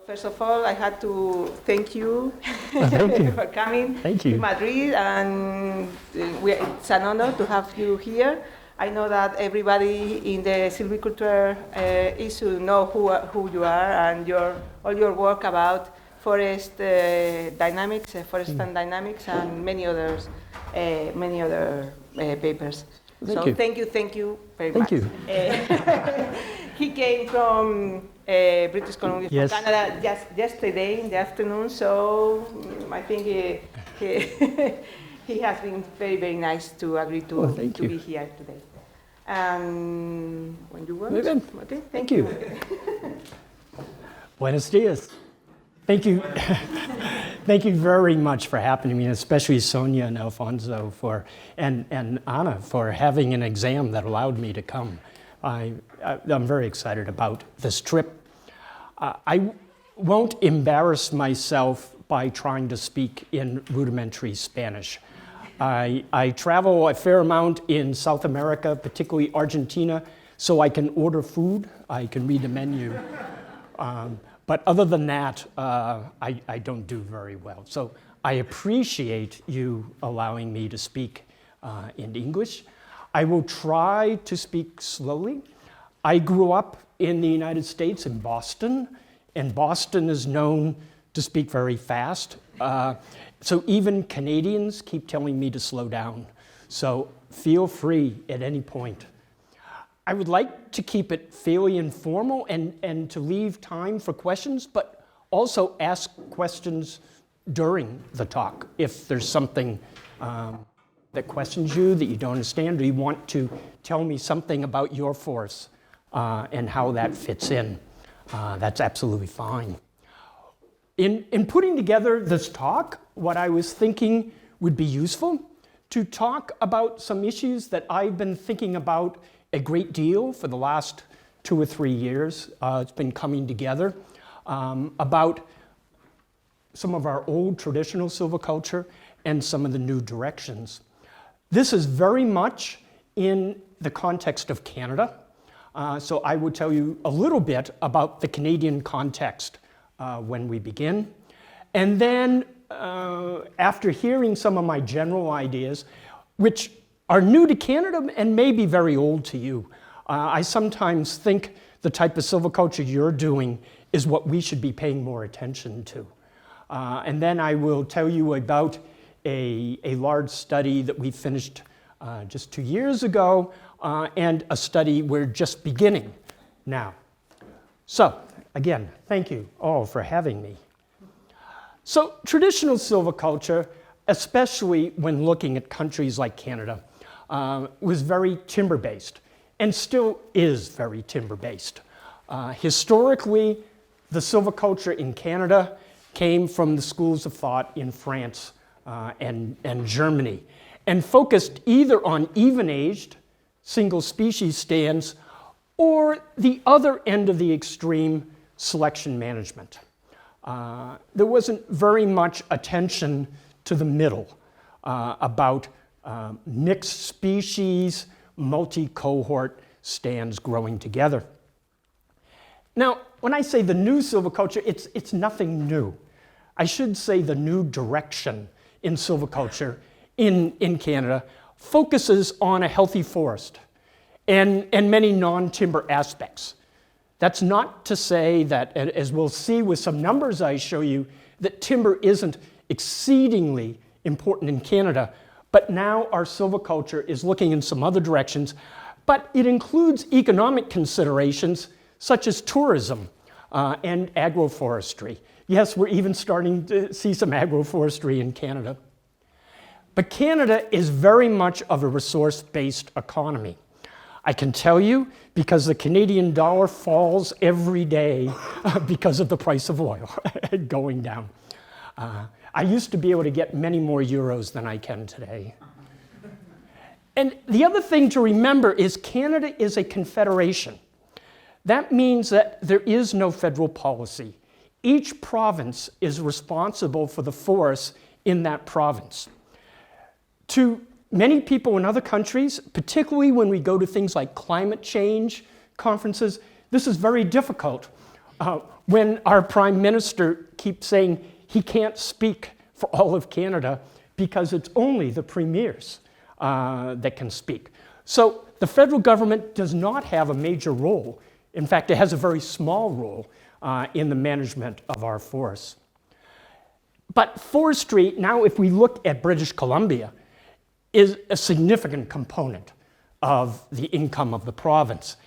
First of all, I had to thank you, Thank you. for coming Thank you. to Madrid, and it's an honor to have you here. I know that everybody in the silviculture issue know who you are and all your work about forest dynamics, forestal dynamics, and many other papers. Thank you very much. Thank you. He came from British Columbia, Yes. from Canada, just yesterday in the afternoon, so I think he has been very, very nice to agree to be here today. When you want. Okay, thank you. Buenos dias. Thank you. Thank you very much for having me, especially Sonia and Alfonso and Anna for having an exam that allowed me to come. I'm very excited about this trip. I won't embarrass myself by trying to speak in rudimentary Spanish. I travel a fair amount in South America, particularly Argentina, so I can order food, I can read the menu. But other than that, I don't do very well. So I appreciate you allowing me to speak in English. I will try to speak slowly. I grew up in the United States in Boston, and Boston is known to speak very fast. So even Canadians keep telling me to slow down. So feel free at any point. I would like to keep it fairly informal and to leave time for questions, but also ask questions during the talk. If there's something that questions you that you don't understand, or you want to tell me something about your force and how that fits in, that's absolutely fine. In putting together this talk, what I was thinking would be useful to talk about some issues that I've been thinking about a great deal for the last 2 or 3 years. It's been coming together about some of our old traditional silviculture and some of the new directions. This is very much in the context of Canada. So I will tell you a little bit about the Canadian context when we begin. And then after hearing some of my general ideas, which are new to Canada and may be very old to you, I sometimes think the type of silviculture you're doing is what we should be paying more attention to. And then I will tell you about a large study that we finished just 2 years ago, and a study we're just beginning now. So, again, thank you all for having me. So, traditional silviculture, especially when looking at countries like Canada, was very timber-based, and still is very timber-based. Historically, the silviculture in Canada came from the schools of thought in France and Germany, and focused either on even-aged, single-species stands, or the other end of the extreme, selection management. There wasn't very much attention to the middle about mixed species, multi-cohort stands growing together. Now, when I say the new silviculture, it's nothing new. I should say the new direction in silviculture in Canada focuses on a healthy forest and many non-timber aspects. That's not to say that, as we'll see with some numbers I show you, that timber isn't exceedingly important in Canada, but now our silviculture is looking in some other directions, but it includes economic considerations such as tourism and agroforestry. Yes, we're even starting to see some agroforestry in Canada. But Canada is very much of a resource-based economy. I can tell you because the Canadian dollar falls every day because of the price of oil going down. I used to be able to get many more euros than I can today. And the other thing to remember is Canada is a confederation. That means that there is no federal policy. Each province is responsible for the forests in that province. To many people in other countries, particularly when we go to things like climate change conferences, this is very difficult. when our Prime Minister keeps saying he can't speak for all of Canada because it's only the premiers that can speak. So the federal government does not have a major role. In fact, it has a very small role in the management of our forests. But forestry, now if we look at British Columbia, is a significant component of the income of the province.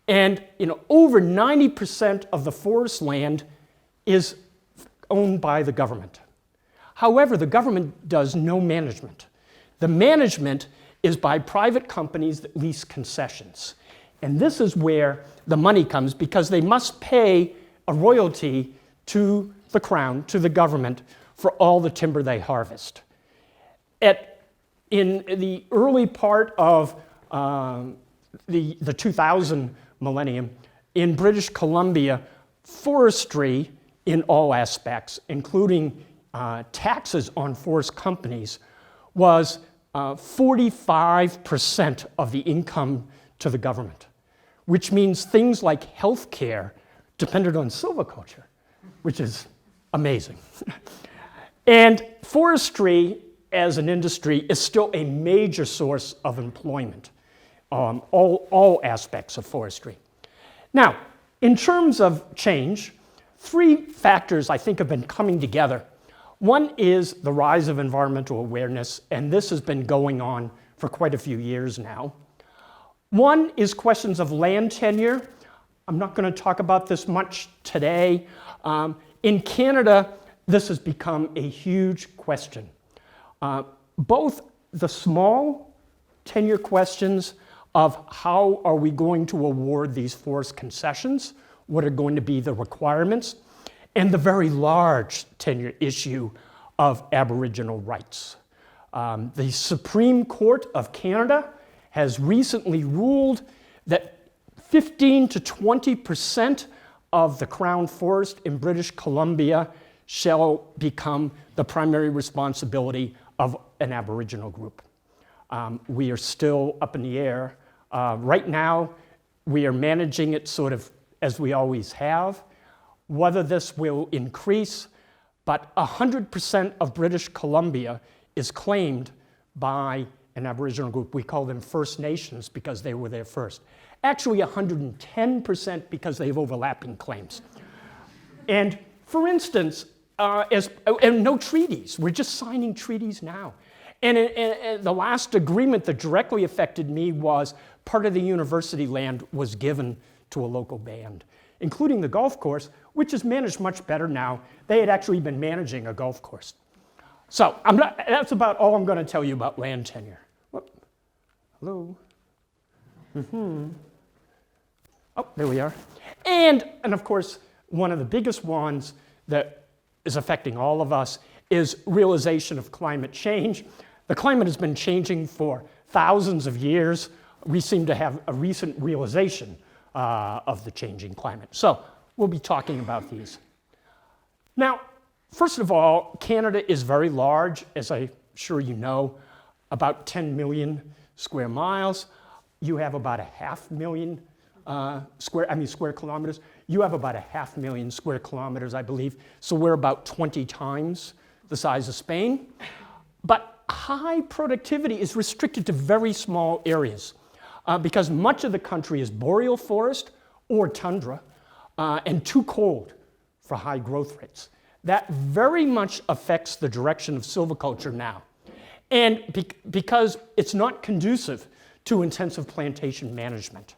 And over 90% of the forest land is owned by the government. However, the government does no management. The management is by private companies that lease concessions. And this is where the money comes, because they must pay a royalty to the Crown, to the government, for all the timber they harvest. In the early part of the 2000 millennium, in British Columbia, forestry in all aspects, including taxes on forest companies, was 45% of the income to the government, which means things like health care depended on silviculture, which is amazing. And forestry as an industry is still a major source of employment, all aspects of forestry. Now, in terms of change, three factors I think have been coming together. One is the rise of environmental awareness, and this has been going on for quite a few years now. One is questions of land tenure. I'm not going to talk about this much today. In Canada, this has become a huge question. Both the small tenure questions of how are we going to award these forest concessions, what are going to be the requirements, and the very large tenure issue of Aboriginal rights. The Supreme Court of Canada has recently ruled that 15 to 20% of the Crown Forest in British Columbia shall become the primary responsibility of an Aboriginal group. We are still up in the air. Right now, we are managing it sort of as we always have. Whether this will increase, but 100% of British Columbia is claimed by an Aboriginal group. We call them First Nations because they were there first. Actually, 110% because they have overlapping claims. And for instance, and no treaties. We're just signing treaties now. And the last agreement that directly affected me was part of the university land was given to a local band, including the golf course, which is managed much better now. They had actually been managing a golf course. So that's about all I'm going to tell you about land tenure. Whoop. Hello? Oh, there we are. And of course, one of the biggest ones that is affecting all of us is realization of climate change. The climate has been changing for thousands of years. We seem to have a recent realization of the changing climate. So we'll be talking about these. Now, first of all, Canada is very large, as I'm sure you know, about 10 million square miles. You have about 500,000 square kilometers. You have about 500,000 square kilometers, I believe. So we're about 20 times the size of Spain. But high productivity is restricted to very small areas because much of the country is boreal forest or tundra and too cold for high growth rates. That very much affects the direction of silviculture now. And because it's not conducive to intensive plantation management.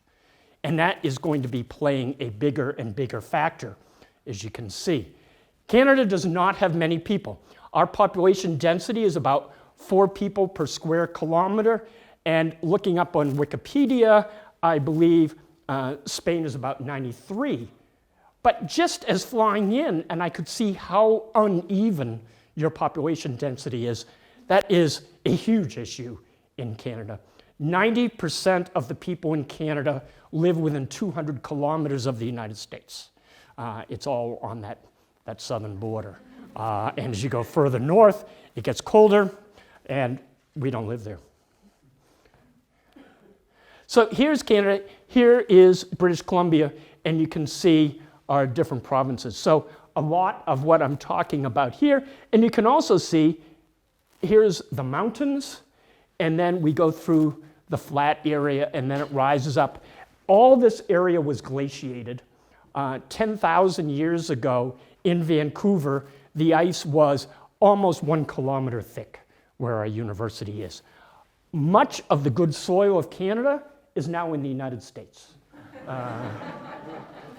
And that is going to be playing a bigger and bigger factor, as you can see. Canada does not have many people. Our population density is about 4 people per square kilometer. And looking up on Wikipedia, I believe Spain is about 93. But just as flying in, and I could see how uneven your population density is, that is a huge issue in Canada. 90% of the people in Canada live within 200 kilometers of the United States. It's all on that southern border. And as you go further north, it gets colder, and we don't live there. So here's Canada, here is British Columbia, and you can see are different provinces. So a lot of what I'm talking about here, and you can also see, here's the mountains, and then we go through the flat area, and then it rises up. All this area was glaciated. 10,000 years ago in Vancouver, the ice was almost 1 kilometer thick where our university is. Much of the good soil of Canada is now in the United States.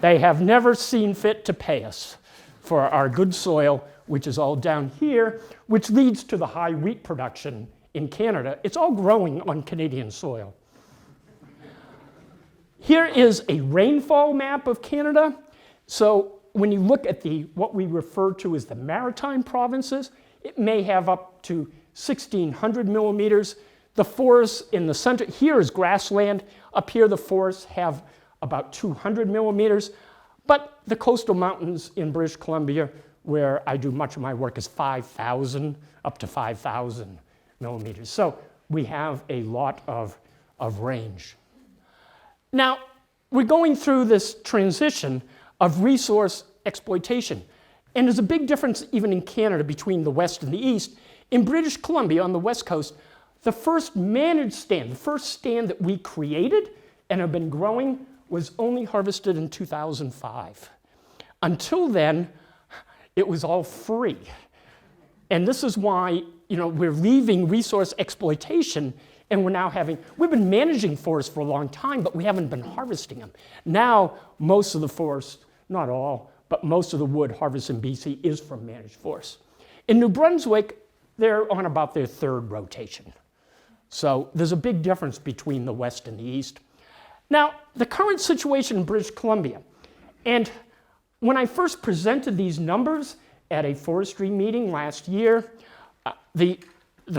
They have never seen fit to pay us for our good soil, which is all down here, which leads to the high wheat production in Canada. It's all growing on Canadian soil. Here is a rainfall map of Canada. So when you look at what we refer to as the maritime provinces, it may have up to 1,600 millimeters. The forests in the center, here is grassland. Up here, the forests have about 200 millimeters. But the coastal mountains in British Columbia, where I do much of my work, is 5,000, up to 5,000 millimeters. So we have a lot of range. Now, we're going through this transition of resource exploitation. And there's a big difference even in Canada between the West and the East. In British Columbia, on the West Coast, the first managed stand, the first stand that we created and have been growing, was only harvested in 2005. Until then, it was all free. And this is why, we're leaving resource exploitation, and we've been managing forests for a long time, but we haven't been harvesting them. Now, most of the forests, not all, but most of the wood harvested in BC is from managed forests. In New Brunswick, they're on about their third rotation. So there's a big difference between the West and the East. Now, the current situation in British Columbia, and when I first presented these numbers at a forestry meeting last year, the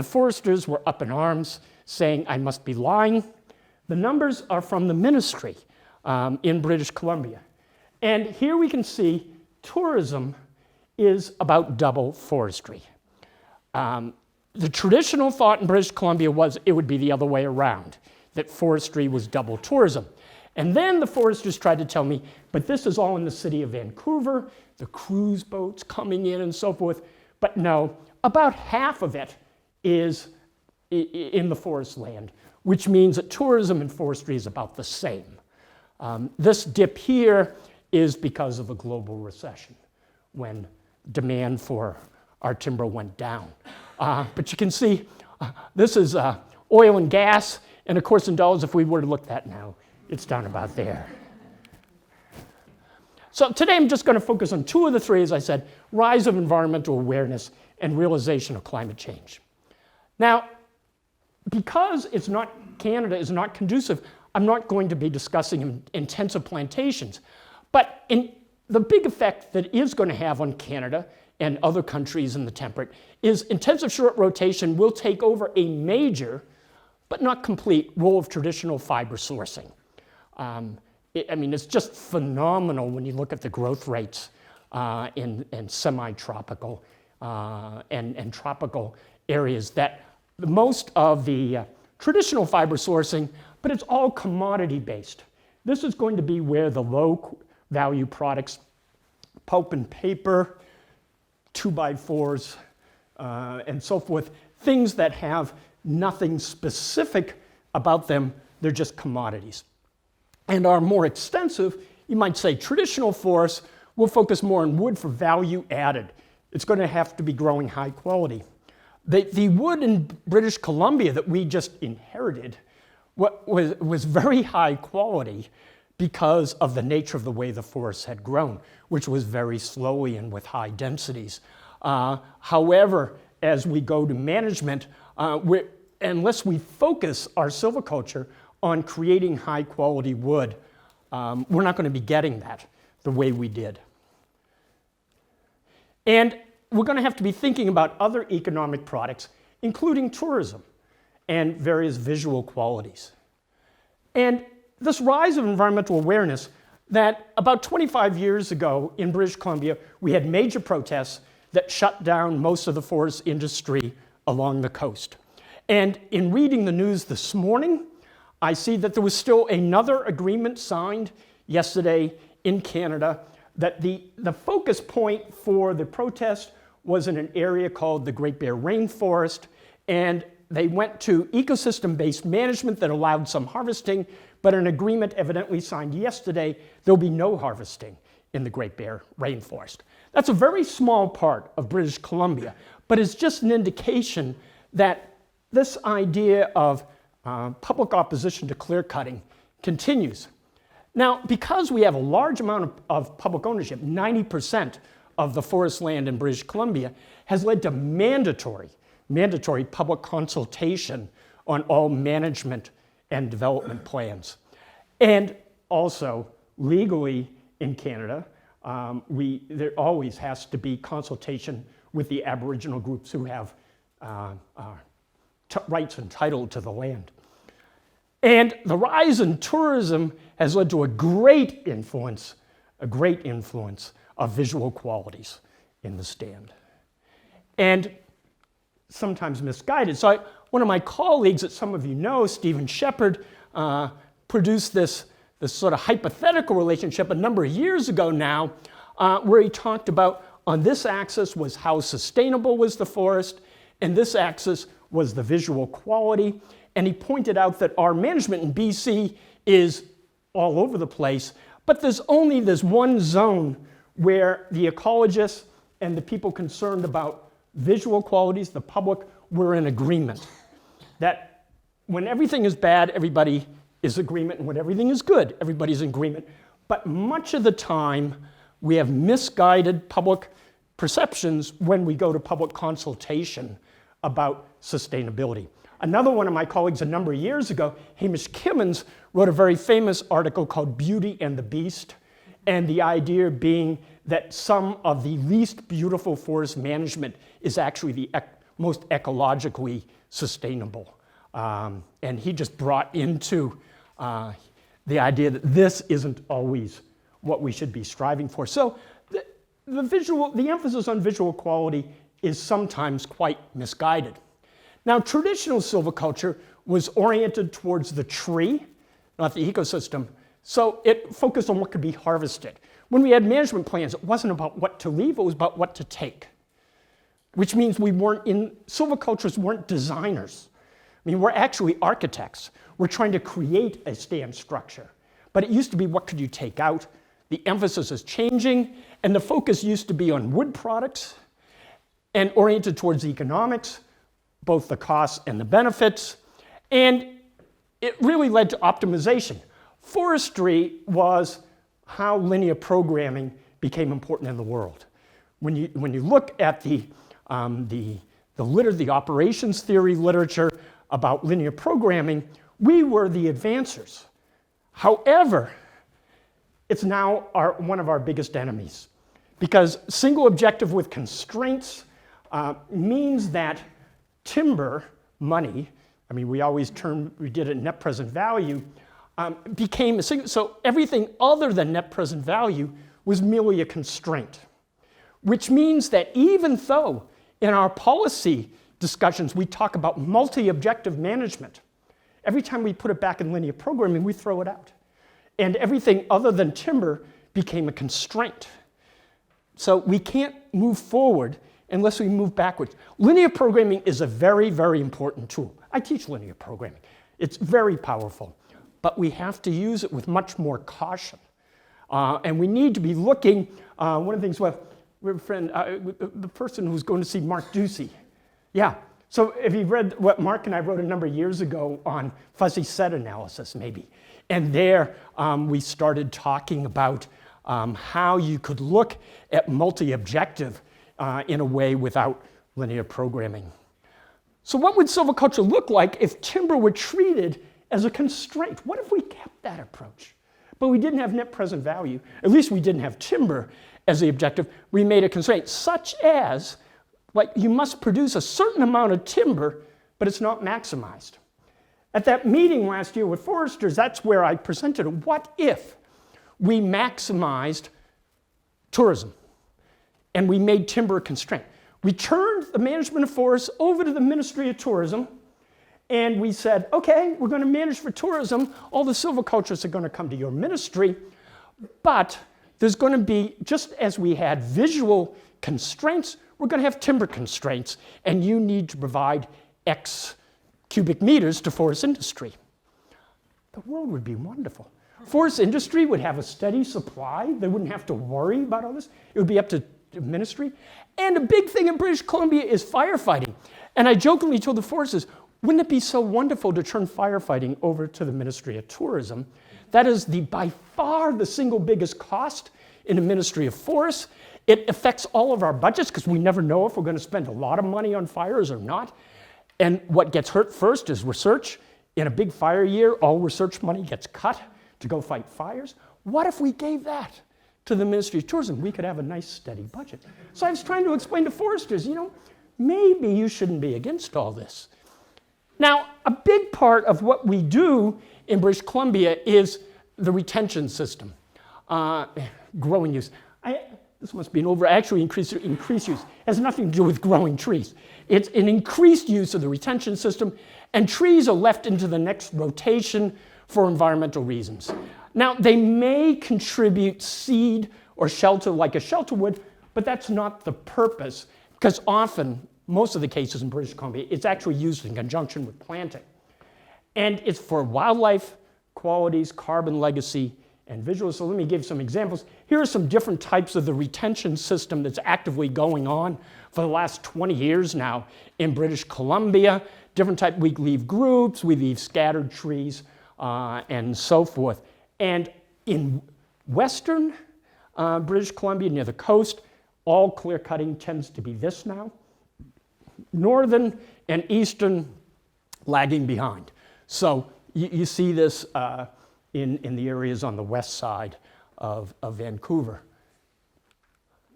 foresters were up in arms saying I must be lying. The numbers are from the ministry in British Columbia. And here we can see tourism is about double forestry. The traditional thought in British Columbia was it would be the other way around, that forestry was double tourism. And then the foresters tried to tell me, but this is all in the city of Vancouver, the cruise boats coming in and so forth. But no, about half of it is in the forest land, which means that tourism and forestry is about the same. This dip here is because of a global recession, when demand for our timber went down. But you can see this is oil and gas, and of course in dollars, if we were to look at that now, it's down about there. So today I'm just going to focus on two of the three, as I said, rise of environmental awareness and realization of climate change. Now, because Canada is not conducive, I'm not going to be discussing intensive plantations. But the big effect that it is going to have on Canada and other countries in the temperate is intensive short rotation will take over a major, but not complete, role of traditional fiber sourcing. It's just phenomenal when you look at the growth rates in semi-tropical and tropical areas, that most of the traditional fiber sourcing, but it's all commodity-based. This is going to be where the low-value products, pulp and paper, 2x4s, and so forth, things that have nothing specific about them, they're just commodities. And our more extensive, you might say, traditional forests will focus more on wood for value added. It's going to have to be growing high quality. The wood in British Columbia that we just inherited was very high quality because of the nature of the way the forests had grown, which was very slowly and with high densities. However, as we go to management, unless we focus our silviculture on creating high quality wood, we're not going to be getting that the way we did. And we're going to have to be thinking about other economic products, including tourism and various visual qualities. And this rise of environmental awareness, that about 25 years ago in British Columbia, we had major protests that shut down most of the forest industry along the coast. And in reading the news this morning, I see that there was still another agreement signed yesterday in Canada that the focus point for the protest was in an area called the Great Bear Rainforest, and they went to ecosystem-based management that allowed some harvesting, but an agreement evidently signed yesterday, there'll be no harvesting in the Great Bear Rainforest. That's a very small part of British Columbia, but it's just an indication that this idea of public opposition to clear cutting continues. Now, because we have a large amount of public ownership, 90% of the forest land in British Columbia has led to mandatory public consultation on all management and development plans. And also, legally in Canada, there always has to be consultation with the Aboriginal groups who have rights and title to the land. And the rise in tourism has led to a great influence of visual qualities in the stand. And sometimes misguided. So one of my colleagues that some of you know, Stephen Shepard, produced this sort of hypothetical relationship a number of years ago now, where he talked about on this axis was how sustainable was the forest, and this axis was the visual quality. And he pointed out that our management in BC is all over the place, but there's only this one zone where the ecologists and the people concerned about visual qualities, the public, were in agreement. That when everything is bad, everybody is in agreement, and when everything is good, everybody's in agreement. But much of the time, we have misguided public perceptions when we go to public consultation about sustainability. Another one of my colleagues a number of years ago, Hamish Kimmins, wrote a very famous article called Beauty and the Beast, and the idea being that some of the least beautiful forest management is actually the most ecologically sustainable. And he just brought into the idea that this isn't always what we should be striving for. So the emphasis on visual quality is sometimes quite misguided. Now, traditional silviculture was oriented towards the tree, not the ecosystem, so it focused on what could be harvested. When we had management plans, it wasn't about what to leave, it was about what to take, which means silviculturists weren't designers. I mean, we're actually architects. We're trying to create a stand structure. But it used to be, what could you take out? The emphasis is changing, and the focus used to be on wood products and oriented towards economics, both the costs and the benefits, and it really led to optimization. Forestry was how linear programming became important in the world. When you look at the operations theory literature about linear programming, we were the advancers. However, it's now one of our biggest enemies, because single objective with constraints means that timber money, I mean, we did it net present value, became a single, so everything other than net present value was merely a constraint, which means that even though in our policy discussions we talk about multi-objective management, every time we put it back in linear programming, we throw it out. And everything other than timber became a constraint. So we can't move forward unless we move backwards. Linear programming is a very, very important tool. I teach linear programming. It's very powerful, but we have to use it with much more caution. And we need to be looking, one of the things, well, we have a friend, the person who's going to see Mark Ducey. Yeah, so if you've read what Mark and I wrote a number of years ago on fuzzy set analysis, maybe, and there we started talking about how you could look at multi-objective in a way without linear programming. So what would silviculture look like if timber were treated as a constraint? What if we kept that approach? But we didn't have net present value. At least we didn't have timber as the objective. We made a constraint such as, like, you must produce a certain amount of timber, but it's not maximized. At that meeting last year with foresters, that's where I presented, what if we maximized tourism and we made timber a constraint? We turned the management of forests over to the Ministry of Tourism, and we said, okay, we're going to manage for tourism. All the silviculturists are going to come to your ministry, but there's going to be, just as we had visual constraints, we're going to have timber constraints, and you need to provide X cubic meters to forest industry. The world would be wonderful. Forest industry would have a steady supply. They wouldn't have to worry about all this. It would be up to the ministry. And a big thing in British Columbia is firefighting. And I jokingly told the foresters, wouldn't it be so wonderful to turn firefighting over to the Ministry of Tourism? That is by far the single biggest cost in the Ministry of Forests. It affects all of our budgets because we never know if we're going to spend a lot of money on fires or not. And what gets hurt first is research. In a big fire year, all research money gets cut to go fight fires. What if we gave that to the Ministry of Tourism? We could have a nice steady budget. So I was trying to explain to foresters, maybe you shouldn't be against all this. Now, a big part of what we do in British Columbia is the retention system, growing use. This must be actually increased use. It has nothing to do with growing trees. It's an increased use of the retention system, and trees are left into the next rotation for environmental reasons. Now, they may contribute seed or shelter like a shelter would, but that's not the purpose, because often, most of the cases in British Columbia, it's actually used in conjunction with planting. And it's for wildlife qualities, carbon legacy, and visual. So let me give some examples. Here are some different types of the retention system that's actively going on for the last 20 years now in British Columbia. Different type, we leave groups, we leave scattered trees, and so forth. And in western British Columbia, near the coast, all clear cutting tends to be this now. Northern and eastern lagging behind. So you see this in the areas on the west side of Vancouver.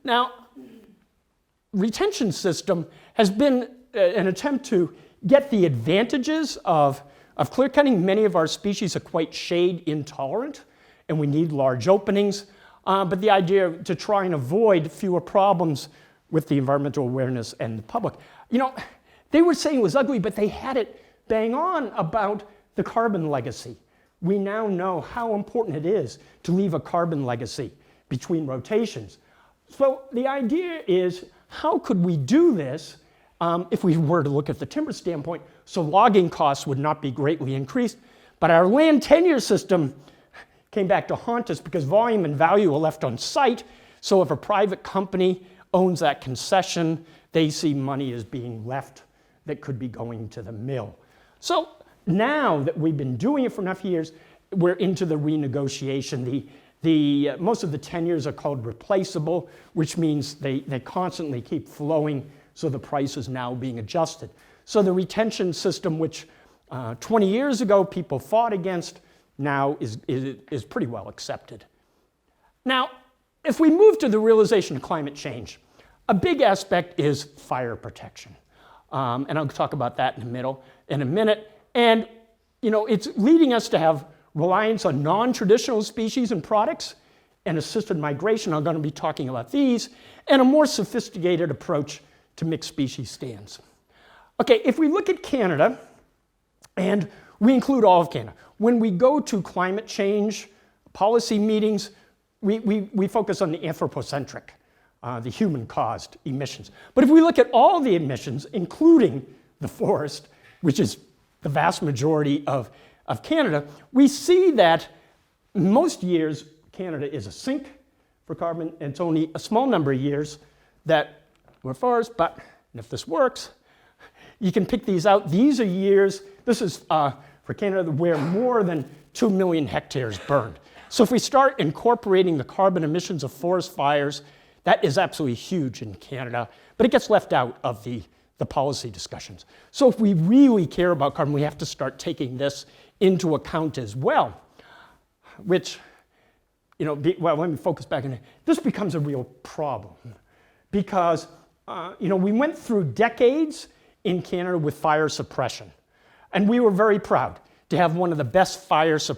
Now, retention system has been an attempt to get the advantages of clear cutting. Many of our species are quite shade intolerant, and we need large openings. But the idea to try and avoid fewer problems with the environmental awareness and the public. They were saying it was ugly, but they had it bang on about the carbon legacy. We now know how important it is to leave a carbon legacy between rotations. So the idea is, how could we do this if we were to look at the timber standpoint, so logging costs would not be greatly increased, but our land tenure system came back to haunt us because volume and value are left on site. So if a private company owns that concession, they see money as being left that could be going to the mill. So now that we've been doing it for enough years, we're into the renegotiation. Most of the tenures are called replaceable, which means they constantly keep flowing, so the price is now being adjusted. So the retention system, which 20 years ago people fought against, now is pretty well accepted. Now, if we move to the realization of climate change, a big aspect is fire protection. And I'll talk about that in a minute. And it's leading us to have reliance on non-traditional species and products, and assisted migration. I'm going to be talking about these, and a more sophisticated approach to mixed species stands. Okay, if we look at Canada, and we include all of Canada, when we go to climate change policy meetings, we focus on the anthropocentric, the human-caused emissions. But if we look at all the emissions, including the forest, which is the vast majority of Canada, we see that most years Canada is a sink for carbon, and it's only a small number of years that we're forest. But if this works, you can pick these out. These are years, this is for Canada, where more than 2 million hectares burned. So if we start incorporating the carbon emissions of forest fires, that is absolutely huge in Canada, but it gets left out of the policy discussions. So if we really care about carbon, we have to start taking this into account as well, which, well, let me focus back on it. This becomes a real problem because, we went through decades in Canada with fire suppression, and we were very proud to have one of the best forest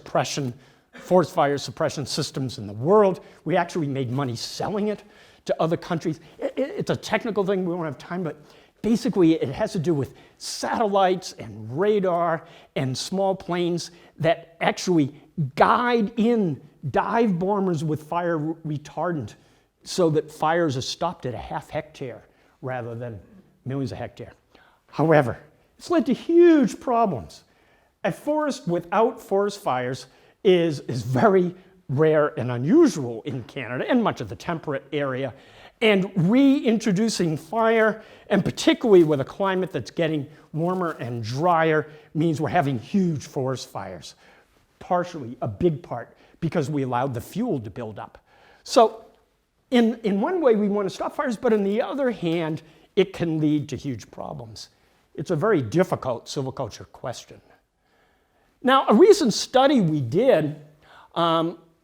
fire suppression systems in the world. We actually made money selling it to other countries. It's a technical thing, we won't have time, but basically it has to do with satellites and radar and small planes that actually guide in dive bombers with fire retardant so that fires are stopped at a half hectare rather than millions of hectares. However, it's led to huge problems. A forest without forest fires is very rare and unusual in Canada and much of the temperate area. And reintroducing fire, and particularly with a climate that's getting warmer and drier, means we're having huge forest fires. Partially, a big part, because we allowed the fuel to build up. So in one way, we want to stop fires, but on the other hand, it can lead to huge problems. It's a very difficult silviculture question. Now, a recent study we did,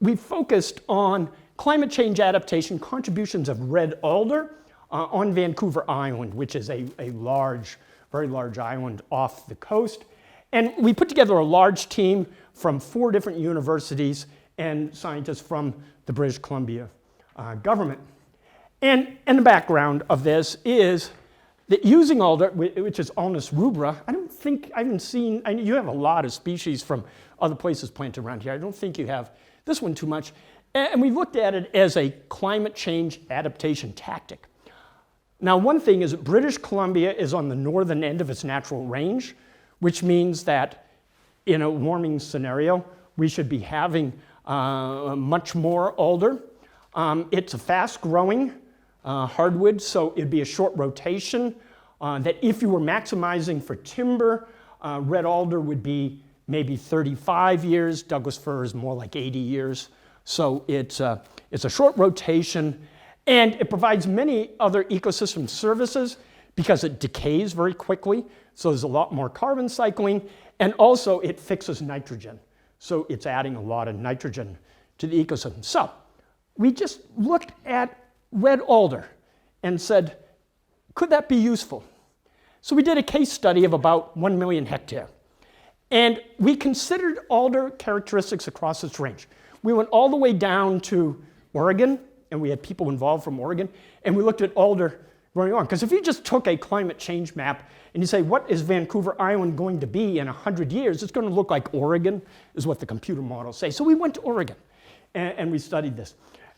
we focused on climate change adaptation contributions of red alder on Vancouver Island, which is a large, very large island off the coast. And we put together a large team from 4 different universities and scientists from the British Columbia government. And the background of this is that using alder, which is Alnus rubra, I haven't seen, you have a lot of species from other places planted around here. I don't think you have this one too much. And we looked at it as a climate change adaptation tactic. Now, one thing is that British Columbia is on the northern end of its natural range, which means that in a warming scenario, we should be having much more alder. It's a fast-growing hardwood, so it'd be a short rotation. That if you were maximizing for timber, red alder would be maybe 35 years. Douglas fir is more like 80 years. So it's a short rotation, and it provides many other ecosystem services because it decays very quickly. So there's a lot more carbon cycling, and also it fixes nitrogen. So it's adding a lot of nitrogen to the ecosystem. So we just looked at red alder and said, could that be useful? So we did a case study of about 1 million hectare. And we considered alder characteristics across its range. We went all the way down to Oregon, and we had people involved from Oregon, and we looked at alder growing on. Because if you just took a climate change map and you say, what is Vancouver Island going to be in 100 years? It's going to look like Oregon, is what the computer models say. So we went to Oregon, and we studied this.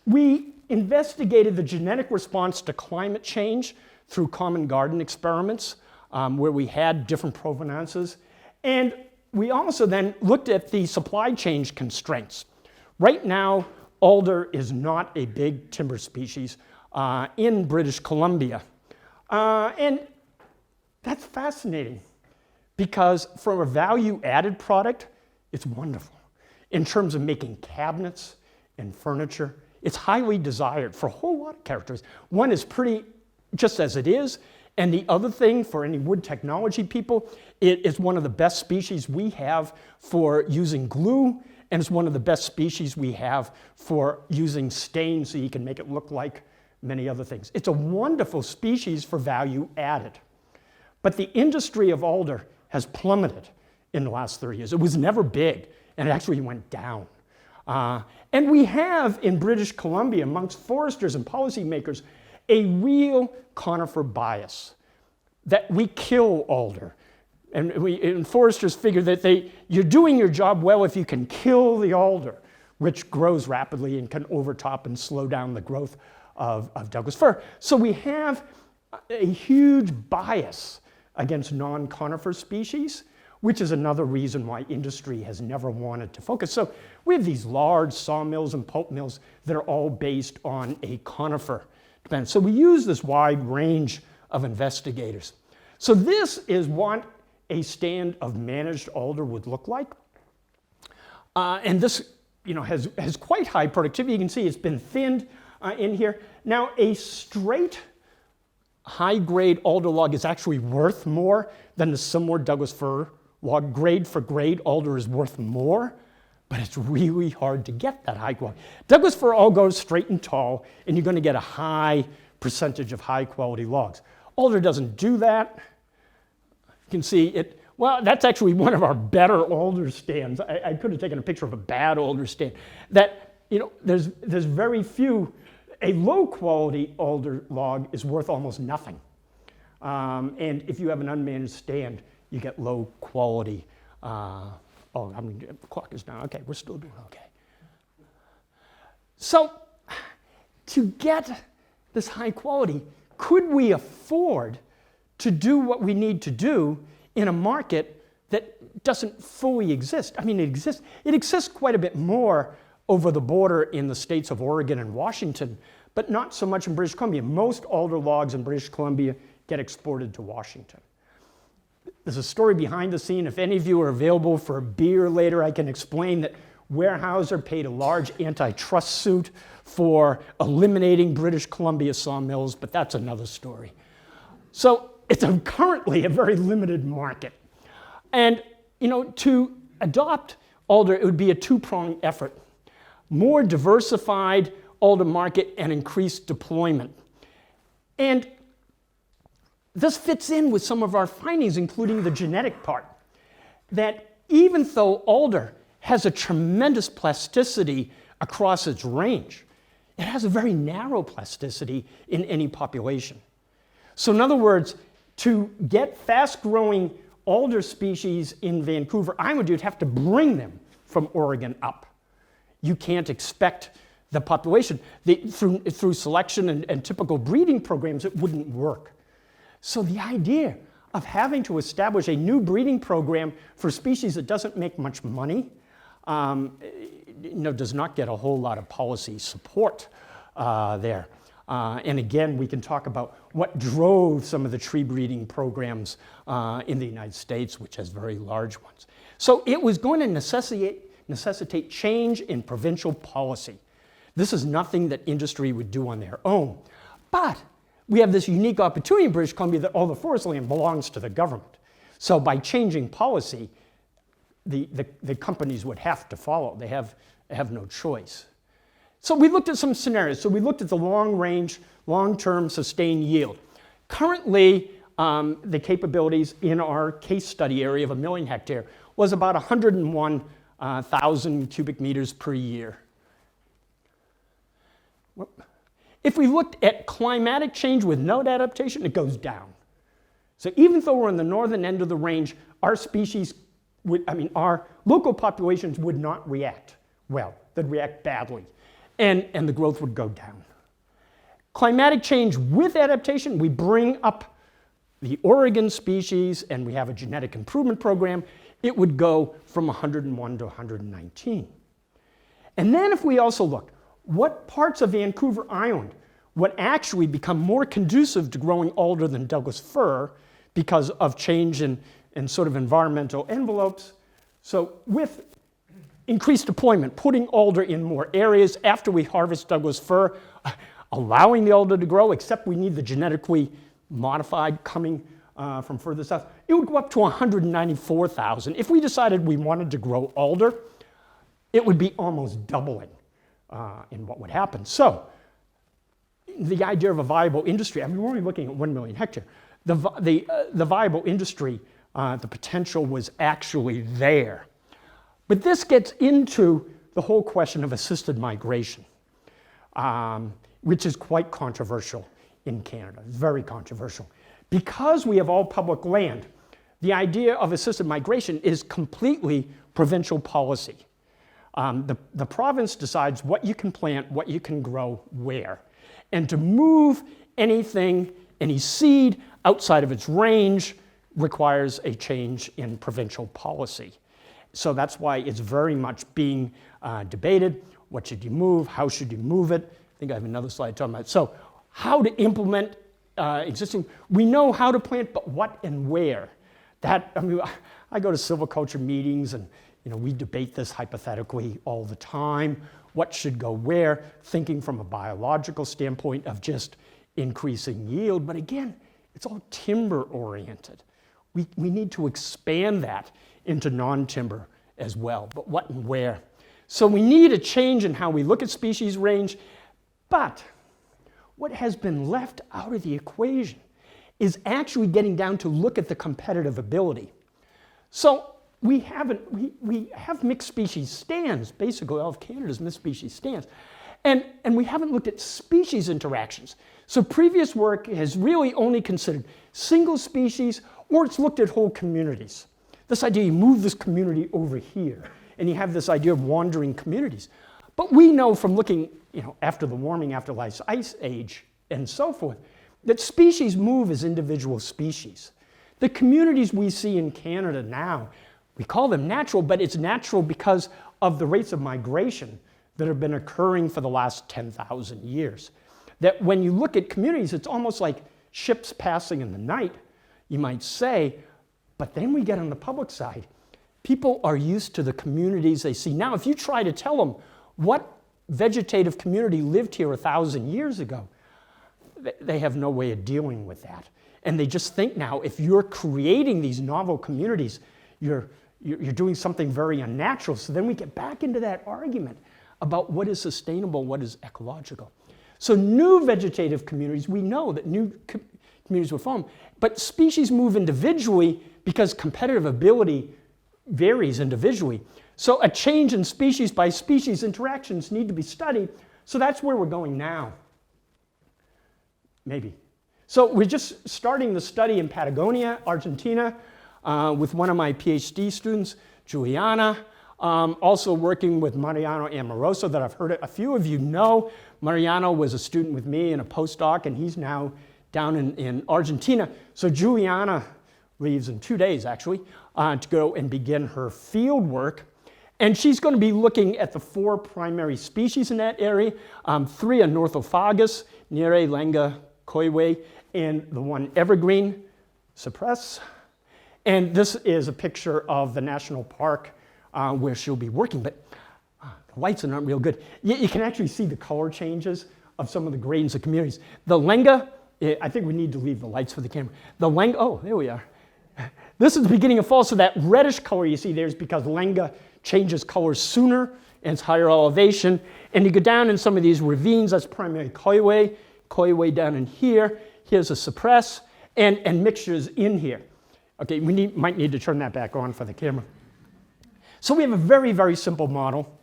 We investigated the genetic response to climate change through common garden experiments, where we had different provenances. And we also then looked at the supply chain constraints. Right now, alder is not a big timber species in British Columbia. And that's fascinating because for a value-added product, it's wonderful. In terms of making cabinets and furniture, it's highly desired for a whole lot of characters. One is pretty just as it is, and the other thing for any wood technology people, it is one of the best species we have for using glue, and it's one of the best species we have for using stain so you can make it look like many other things. It's a wonderful species for value added. But the industry of alder has plummeted in the last 30 years. It was never big, and it actually went down. And we have in British Columbia, amongst foresters and policymakers, a real conifer bias that we kill alder. And foresters figure that you're doing your job well if you can kill the alder, which grows rapidly and can overtop and slow down the growth of Douglas fir. So we have a huge bias against non-conifer species, which is another reason why industry has never wanted to focus. So we have these large sawmills and pulp mills that are all based on a conifer. So we use this wide range of investigators. So this is what a stand of managed alder would look like. And this has quite high productivity. You can see it's been thinned in here. Now a straight high-grade alder log is actually worth more than the similar Douglas fir log. Grade for grade, alder is worth more, but it's really hard to get that high quality. Douglas fir all goes straight and tall, and you're going to get a high percentage of high-quality logs. Alder doesn't do that. You can see it. Well, that's actually one of our better alder stands. I could have taken a picture of a bad alder stand. That, there's very few. A low-quality alder log is worth almost nothing. And if you have an unmanaged stand, you get low quality. The clock is down. Okay, we're still doing okay. So to get this high quality, could we afford to do what we need to do in a market that doesn't fully exist? I mean, it exists. It exists quite a bit more over the border in the states of Oregon and Washington, but not so much in British Columbia. Most alder logs in British Columbia get exported to Washington. There's a story behind the scene. If any of you are available for a beer later, I can explain that Weyerhaeuser paid a large antitrust suit for eliminating British Columbia sawmills, but that's another story. So it's currently a very limited market. And to adopt alder, it would be a two-pronged effort. More diversified alder market and increased deployment. And this fits in with some of our findings, including the genetic part, that even though alder has a tremendous plasticity across its range, it has a very narrow plasticity in any population. So in other words, to get fast-growing alder species in Vancouver Island, you'd have to bring them from Oregon up. You can't expect the population. Through selection and typical breeding programs, it wouldn't work. So the idea of having to establish a new breeding program for species that doesn't make much money does not get a whole lot of policy support there. And again, we can talk about what drove some of the tree breeding programs in the United States, which has very large ones. So it was going to necessitate change in provincial policy. This is nothing that industry would do on their own. But we have this unique opportunity in British Columbia that all the forest land belongs to the government. So by changing policy, the companies would have to follow. They have no choice. So we looked at some scenarios. So we looked at the long-range, long-term sustained yield. Currently, the capabilities in our case study area of 1 million hectare was about 101,000 cubic meters per year. If we looked at climatic change with no adaptation, it goes down. So even though we're in the northern end of the range, our species our local populations would not react well. They'd react badly, and the growth would go down. Climatic change with adaptation, we bring up the Oregon species, and we have a genetic improvement program. It would go from 101 to 119. And then if we also look, what parts of Vancouver Island would actually become more conducive to growing alder than Douglas fir because of change in sort of environmental envelopes? So with increased deployment, putting alder in more areas after we harvest Douglas fir, allowing the alder to grow, except we need the genetically modified coming from further south, it would go up to 194,000. If we decided we wanted to grow alder, it would be almost doubling in what would happen. So the idea of a viable industry, we're only looking at 1 million hectare. The viable industry, the potential was actually there. But this gets into the whole question of assisted migration, which is quite controversial in Canada, very controversial. Because we have all public land, the idea of assisted migration is completely provincial policy. The province decides what you can plant, what you can grow, where. And to move anything, any seed outside of its range requires a change in provincial policy. So that's why it's very much being debated. What should you move? How should you move it? I think I have another slide talking about it. So how to implement existing, we know how to plant, but what and where? I go to silviculture meetings and we debate this hypothetically all the time. What should go where? Thinking from a biological standpoint of just increasing yield. But again, it's all timber oriented. We need to expand that into non-timber as well, but what and where? So we need a change in how we look at species range, but what has been left out of the equation is actually getting down to look at the competitive ability. So we have mixed species stands, basically all of Canada's mixed species stands, and we haven't looked at species interactions. So previous work has really only considered single species, or it's looked at whole communities. This idea, you move this community over here, and you have this idea of wandering communities. But we know from looking, after the warming, after the last ice age, and so forth, that species move as individual species. The communities we see in Canada now, we call them natural, but it's natural because of the rates of migration that have been occurring for the last 10,000 years. That when you look at communities, it's almost like ships passing in the night, you might say, but then we get on the public side. People are used to the communities they see. Now, if you try to tell them what vegetative community lived here 1,000 years ago, they have no way of dealing with that. And they just think now, if you're creating these novel communities, you're doing something very unnatural. So then we get back into that argument about what is sustainable, what is ecological. So new vegetative communities, we know that new communities will form, but species move individually because competitive ability varies individually. So a change in species by species interactions need to be studied. So that's where we're going now. Maybe. So we're just starting the study in Patagonia, Argentina, with one of my PhD students, Juliana. Also working with Mariano Amoroso, that I've heard a few of you know. Mariano was a student with me and a postdoc, and he's now down in Argentina. So Juliana leaves in 2 days, actually, to go and begin her field work. And she's going to be looking at the 4 primary species in that area. 3 are Northophagus, Nere, Lenga, Koiwe, and the one evergreen, Cypress. And this is a picture of the national park where she'll be working, but the lights are not real good. You can actually see the color changes of some of the gradients of communities. The Lenga, I think we need to leave the lights for the camera. The Lenga, oh, there we are. This is the beginning of fall, so that reddish color you see there is because Lenga changes color sooner and it's higher elevation. And you go down in some of these ravines, that's primarily Koiwe down in here. Here's a Cypress, and mixtures in here. Okay, we might need to turn that back on for the camera. So we have a very, very simple model,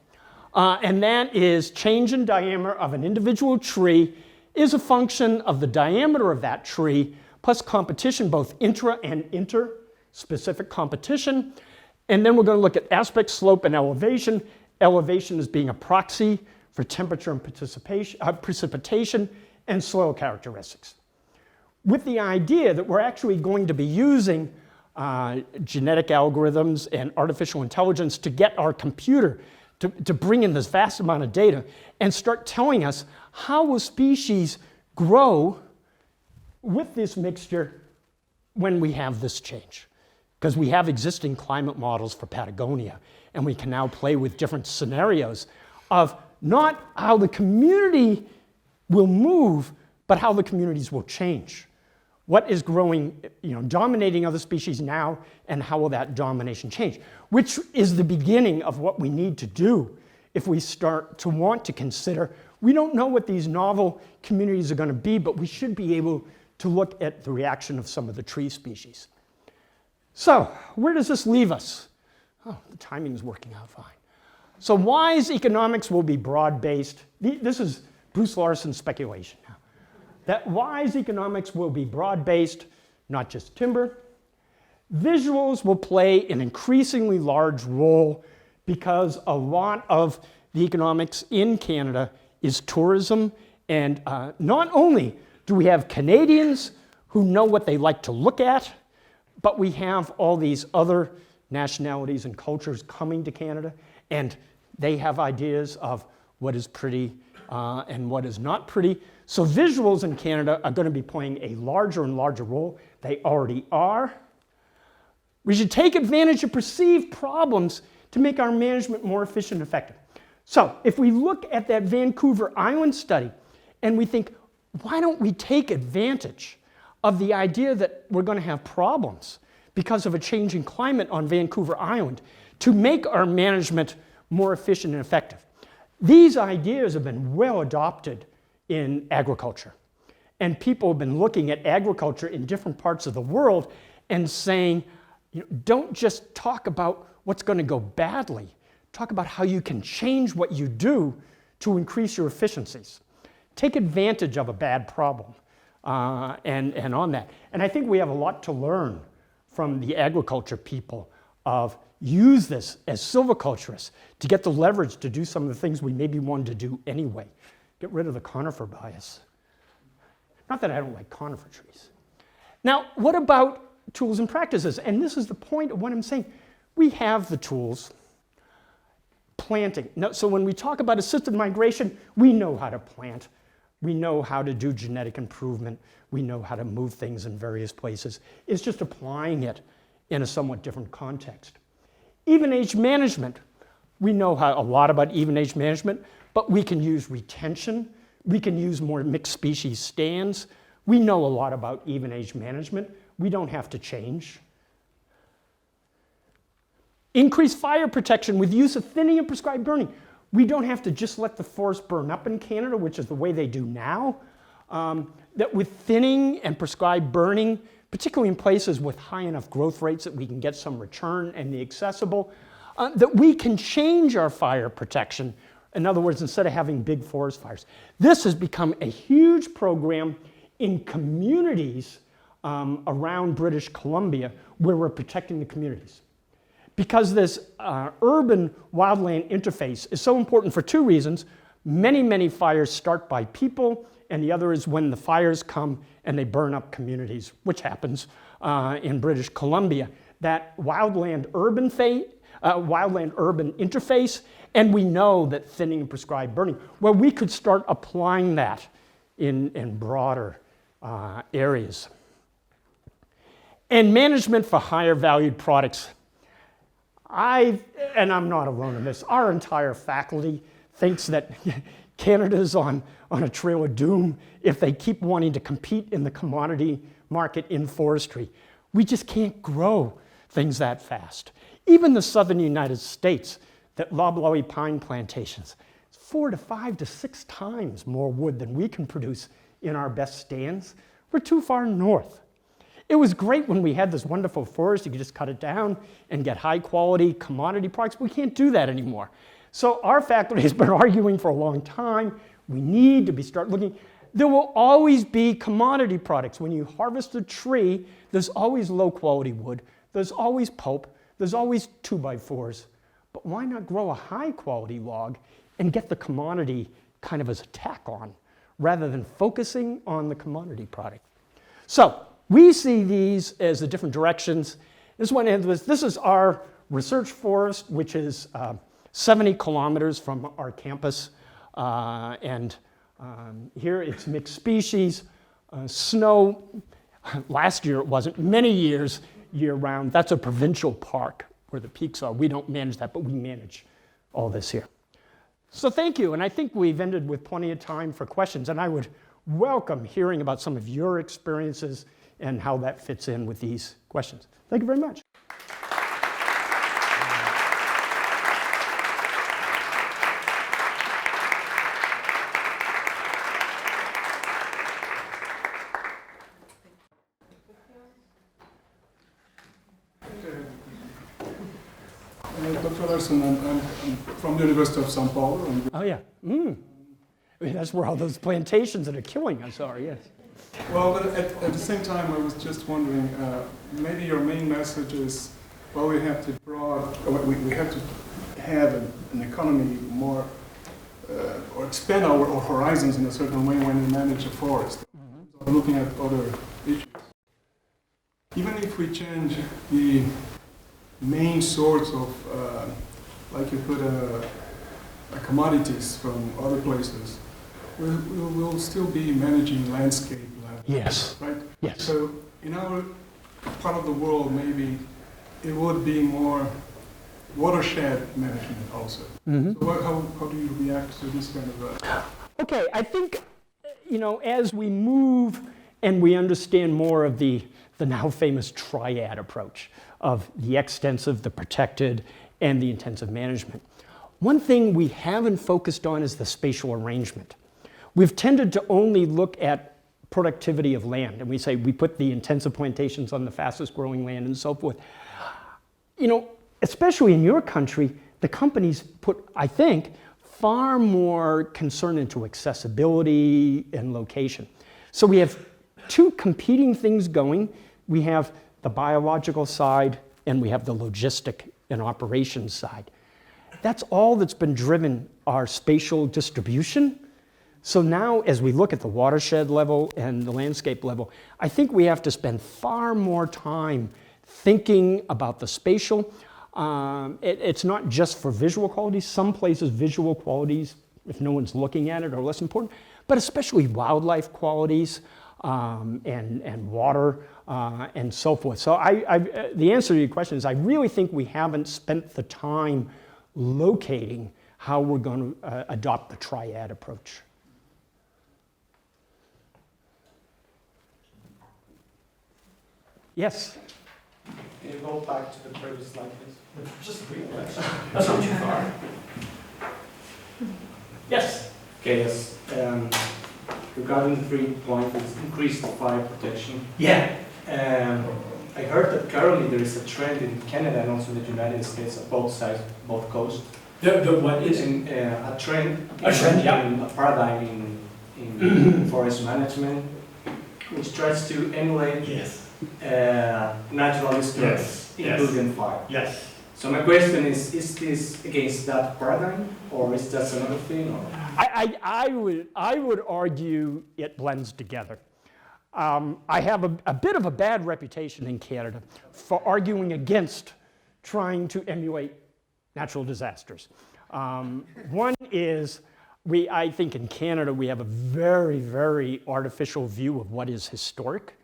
and that is change in diameter of an individual tree is a function of the diameter of that tree plus competition, both intra and inter-specific competition. And then we're going to look at aspect, slope, and elevation. Elevation is being a proxy for temperature and precipitation and soil characteristics. With the idea that we're actually going to be using genetic algorithms and artificial intelligence to get our computer to bring in this vast amount of data and start telling us how will species grow with this mixture when we have this change. Because we have existing climate models for Patagonia, and we can now play with different scenarios of not how the community will move, but how the communities will change. What is growing, dominating other species now, and how will that domination change? Which is the beginning of what we need to do if we start to want to consider, we don't know what these novel communities are going to be, but we should be able to look at the reaction of some of the tree species. So, where does this leave us? Oh, the timing is working out fine. So wise economics will be broad-based. This is Bruce Larson's speculation now. That wise economics will be broad-based, not just timber. Visuals will play an increasingly large role because a lot of the economics in Canada is tourism. And not only do we have Canadians who know what they like to look at, but we have all these other nationalities and cultures coming to Canada, and they have ideas of what is pretty and what is not pretty. So visuals in Canada are going to be playing a larger and larger role. They already are. We should take advantage of perceived problems to make our management more efficient and effective. So if we look at that Vancouver Island study and we think, why don't we take advantage of the idea that we're going to have problems because of a changing climate on Vancouver Island to make our management more efficient and effective? These ideas have been well adopted in agriculture. And people have been looking at agriculture in different parts of the world and saying, don't just talk about what's going to go badly. Talk about how you can change what you do to increase your efficiencies. Take advantage of a bad problem and on that. And I think we have a lot to learn from the agriculture people of use this as silviculturists to get the leverage to do some of the things we maybe wanted to do anyway. Get rid of the conifer bias. Not that I don't like conifer trees. Now, what about tools and practices? And this is the point of what I'm saying. We have the tools. Planting. Now, so when we talk about assisted migration, we know how to plant. We know how to do genetic improvement. We know how to move things in various places. It's just applying it in a somewhat different context. Even age management. We know a lot about even age management, but we can use retention. We can use more mixed species stands. We know a lot about even age management. We don't have to change. Increase fire protection with use of thinning and prescribed burning. We don't have to just let the forest burn up in Canada, which is the way they do now. That with thinning and prescribed burning, particularly in places with high enough growth rates that we can get some return and the accessible, that we can change our fire protection. In other words, instead of having big forest fires. This has become a huge program in communities around British Columbia where we're protecting the communities. Because this urban wildland interface is so important for two reasons. Many, many fires start by people, and the other is when the fires come and they burn up communities, which happens in British Columbia. That wildland-urban interface, and we know that thinning and prescribed burning, well, we could start applying that in broader areas. And management for higher valued products. And I'm not alone in this, our entire faculty thinks that Canada's on a trail of doom if they keep wanting to compete in the commodity market in forestry. We just can't grow things that fast. Even the southern United States, that loblolly pine plantations, it's 4 to 5 to 6 times more wood than we can produce in our best stands. We're too far north. It was great when we had this wonderful forest. You could just cut it down and get high quality commodity products. We can't do that anymore. So our faculty has been arguing for a long time. We need to start looking. There will always be commodity products. When you harvest a tree, there's always low quality wood. There's always pulp. There's always 2x4s. But why not grow a high quality log and get the commodity kind of as a tack on rather than focusing on the commodity product? So we see these as the different directions. This is our research forest, which is 70 kilometers from our campus. Here it's mixed species, snow. Last year it wasn't, many years year round. That's a provincial park where the peaks are. We don't manage that, but we manage all this here. So thank you, and I think we've ended with plenty of time for questions, and I would welcome hearing about some of your experiences and how that fits in with these questions. Thank you very much. Dr. Larson, I'm from the University of São Paulo. Oh yeah, that's where all those plantations that are killing us are, yes. Well, but at the same time, I was just wondering, maybe your main message is, well, we have to have an economy more, or expand our horizons in a certain way when we manage a forest. So looking at other issues. Even if we change the main source of, like you put commodities from other places, we'll still be managing landscape level. Yes. Right? Yes. So in our part of the world, maybe it would be more watershed management also. Mm-hmm. So how do you react to this kind of... Okay, I think, as we move and we understand more of the now famous triad approach of the extensive, the protected, and the intensive management. One thing we haven't focused on is the spatial arrangement. We've tended to only look at productivity of land, and we say we put the intensive plantations on the fastest growing land and so forth. Especially in your country, the companies put, I think, far more concern into accessibility and location. So we have two competing things going. We have the biological side and we have the logistic and operations side. That's all that's been driven our spatial distribution. So now, as we look at the watershed level and the landscape level, I think we have to spend far more time thinking about the spatial. It's not just for visual qualities. Some places visual qualities, if no one's looking at it, are less important, but especially wildlife qualities and water and so forth. So the answer to your question is I really think we haven't spent the time locating how we're going to adopt the triad approach. Yes? Can you go back to the previous slide, please? Just a quick question. That's not too far. Yes? Okay, yes. Regarding the 3 points, it's increased fire protection. Yeah. I heard that currently there is a trend in Canada and also the United States on both sides, both coasts. The what is? In, a trend, yeah. in a paradigm in forest management, which tries to emulate natural disturbance, including fire. Yes. So my question is this against that paradigm, or is that another thing? Or? I would argue it blends together. I have a bit of a bad reputation in Canada for arguing against trying to emulate natural disasters. One is, I think in Canada we have a very, very artificial view of what is historic.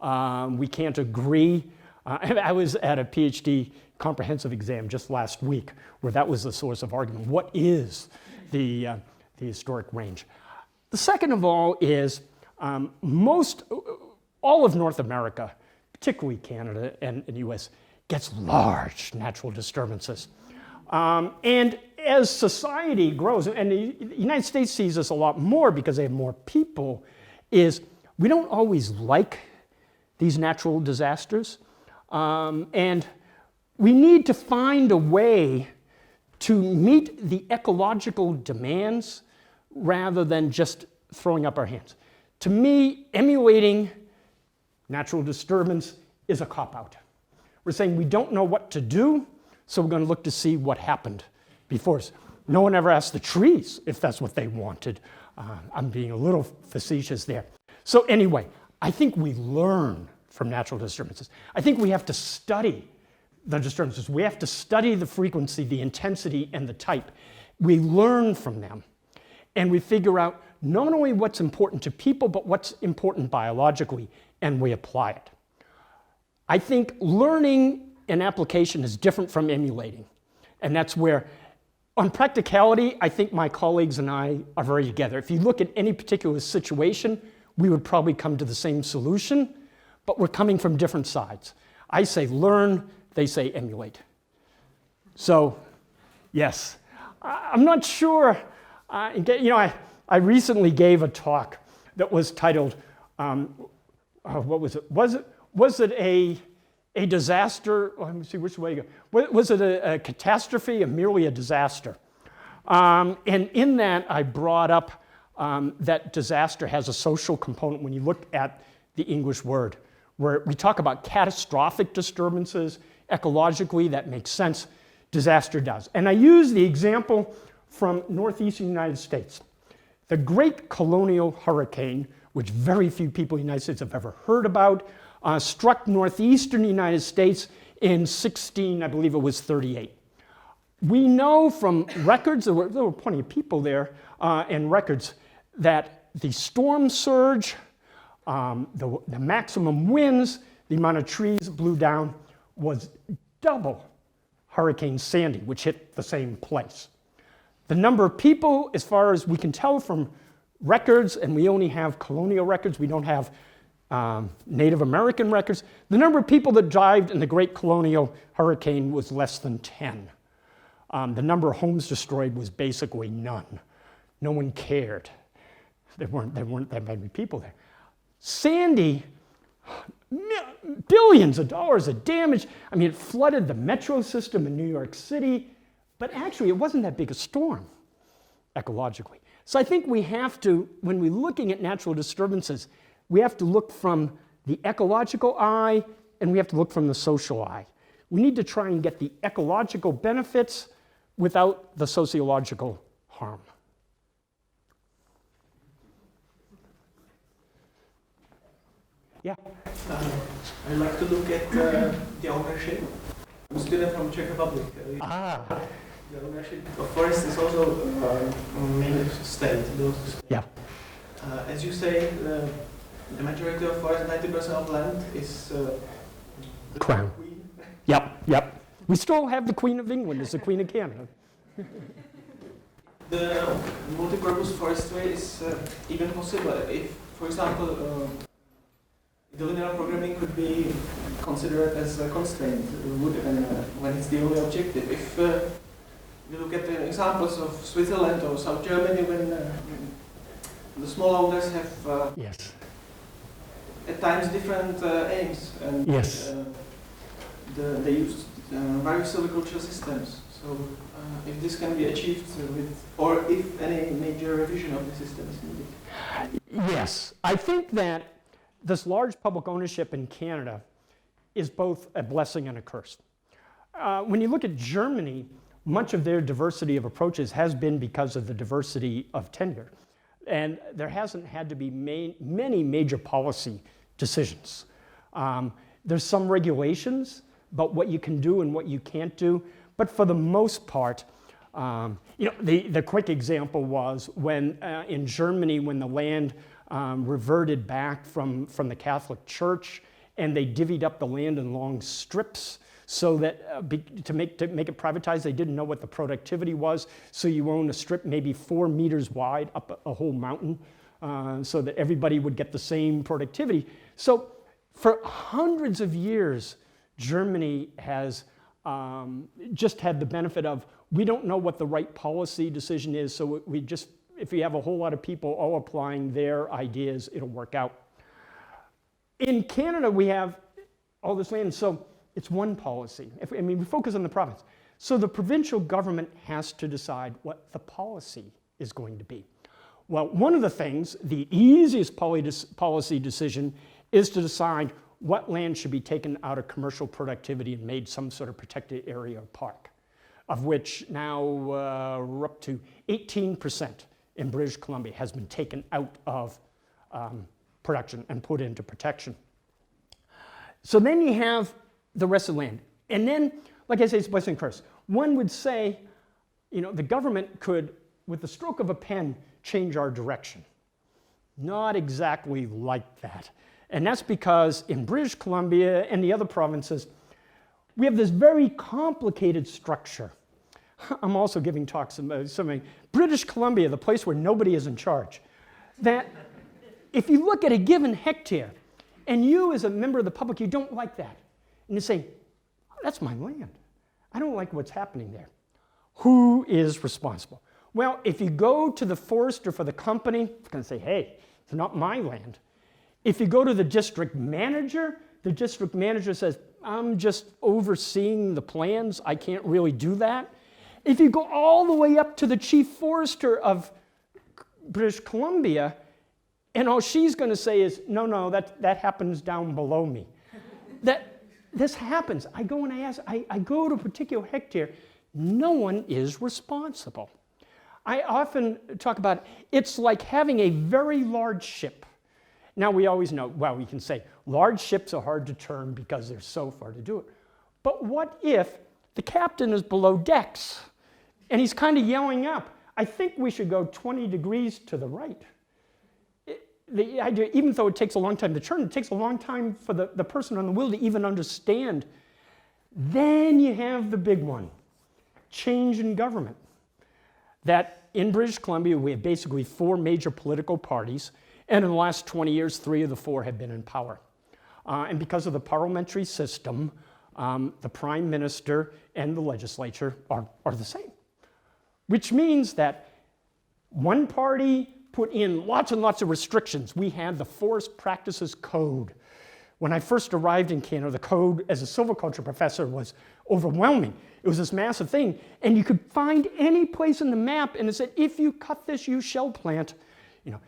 We can't agree. I was at a PhD comprehensive exam just last week where that was the source of argument. What is the historic range? The second of all is all of North America, particularly Canada and the US, gets large natural disturbances. And as society grows, and the United States sees this a lot more because they have more people, is we don't always like these natural disasters. And we need to find a way to meet the ecological demands rather than just throwing up our hands. To me, emulating natural disturbance is a cop-out. We're saying we don't know what to do, so we're going to look to see what happened before us. No one ever asked the trees if that's what they wanted. I'm being a little facetious there. So anyway, I think we learn from natural disturbances. I think we have to study the disturbances. We have to study the frequency, the intensity, and the type. We learn from them, and we figure out not only what's important to people, but what's important biologically, and we apply it. I think learning and application is different from emulating, and that's where, on practicality, I think my colleagues and I are very together. If you look at any particular situation, we would probably come to the same solution, but we're coming from different sides. I say learn, they say emulate. So, yes. I'm not sure, I recently gave a talk that was titled, what was it? Was it a disaster? Let me see which way to go. Was it a catastrophe or merely a disaster? And in that, I brought up that disaster has a social component when you look at the English word, where we talk about catastrophic disturbances. Ecologically, that makes sense. Disaster does. And I use the example from northeastern United States. The Great Colonial Hurricane, which very few people in the United States have ever heard about, struck northeastern United States in I believe it was 38. We know from records, there were plenty of people there, and records, that the storm surge, the maximum winds, the amount of trees blew down was double Hurricane Sandy, which hit the same place. The number of people, as far as we can tell from records, and we only have colonial records, we don't have Native American records, the number of people that died in the Great Colonial Hurricane was less than 10. The number of homes destroyed was basically none. No one cared. There weren't that many people there. Sandy, billions of dollars of damage. I mean, it flooded the metro system in New York City, but actually it wasn't that big a storm ecologically. So I think we have to, when we're looking at natural disturbances, we have to look from the ecological eye and we have to look from the social eye. We need to try and get the ecological benefits without the sociological harm. Yeah? I'd like to look at the ownership. I'm a student from Czech Republic. The ownership of forest is also mainly state. Yeah. As you say, the majority of forest, 90% of land is the Crown. Queen. Yep. We still have the Queen of England as the Queen of Canada. The multi-purpose forestry is even possible if, for example, the linear programming could be considered as a constraint when it's the only objective. If you look at the examples of Switzerland or South Germany, when the small owners have Yes. at times different aims, and Yes. they use various silviculture systems. So if this can be achieved or if any major revision of the system is needed. Yes. I think that this large public ownership in Canada is both a blessing and a curse. When you look at Germany, much of their diversity of approaches has been because of the diversity of tenure. And there hasn't had to be many major policy decisions. There's some regulations about what you can do and what you can't do, but for the most part, the quick example was when in Germany, when the land reverted back from the Catholic Church, and they divvied up the land in long strips so that to make it privatized, they didn't know what the productivity was. So you own a strip maybe 4 meters wide up a whole mountain, so that everybody would get the same productivity. So for hundreds of years, Germany has just had the benefit of, we don't know what the right policy decision is, so we just, if we have a whole lot of people all applying their ideas, it'll work out. In Canada, we have all this land, so it's one policy. We focus on the province. So the provincial government has to decide what the policy is going to be. Well, one of the things, the easiest policy decision is to decide what land should be taken out of commercial productivity and made some sort of protected area or park, of which now we're up to 18% in British Columbia has been taken out of production and put into protection. So then you have the rest of the land. And then, like I say, it's a blessing and curse. One would say, the government could, with the stroke of a pen, change our direction. Not exactly like that. And that's because in British Columbia and the other provinces, we have this very complicated structure. I'm also giving talks about something. British Columbia, the place where nobody is in charge, that if you look at a given hectare, and you as a member of the public, you don't like that, and you say, that's my land. I don't like what's happening there. Who is responsible? Well, if you go to the forester for the company, it's going to say, hey, it's not my land. If you go to the district manager says, I'm just overseeing the plans, I can't really do that. If you go all the way up to the chief forester of British Columbia, and all she's going to say is, no, that happens down below me. This happens. I go and I ask, I go to a particular hectare, no one is responsible. I often talk about it's like having a very large ship. Now we always know, well, we can say large ships are hard to turn because they're so far to do it. But what if the captain is below decks and he's kind of yelling up, I think we should go 20 degrees to the right. The idea, even though it takes a long time to turn, it takes a long time for the person on the wheel to even understand. Then you have the big one, change in government. That in British Columbia, we have basically 4 major political parties, and in the last 20 years, 3 of the 4 have been in power. And because of the parliamentary system, the prime minister and the legislature are the same. Which means that one party put in lots and lots of restrictions. We had the Forest Practices Code. When I first arrived in Canada, the code as a silviculture professor was overwhelming. It was this massive thing, and you could find any place in the map, and it said, if you cut this, you shall plant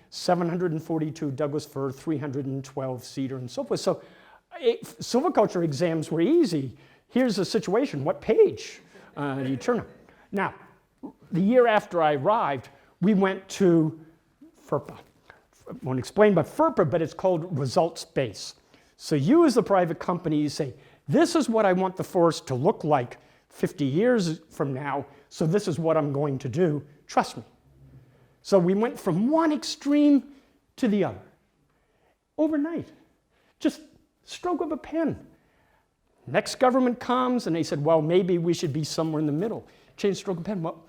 742 Douglas fir, 312 cedar, and so forth. So silviculture exams were easy. here's the situation. What page do you turn on? Now, the year after I arrived, we went to FERPA. I won't explain about FERPA, but it's called results-based. So you as the private company, you say, this is what I want the forest to look like 50 years from now, so this is what I'm going to do. Trust me. So we went from one extreme to the other. Overnight. Just stroke of a pen. Next government comes and they said, well, maybe we should be somewhere in the middle. Change stroke of pen. Well,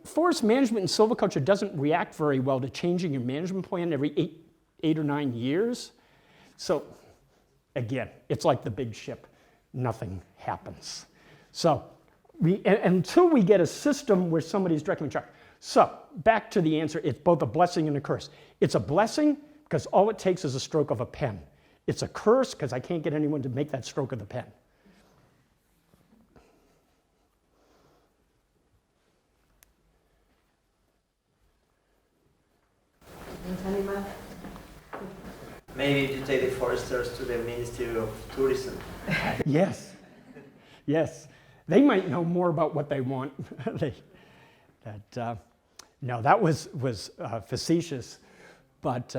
forest management and silviculture doesn't react very well to changing your management plan every eight or 9 years. So again, it's like the big ship. Nothing happens. So until we get a system where somebody's directly in charge. So back to the answer, it's both a blessing and a curse. It's a blessing because all it takes is a stroke of a pen. It's a curse because I can't get anyone to make that stroke of the pen. Maybe to take the foresters to the Ministry of Tourism. Yes, yes. They might know more about what they want. No, that was facetious, but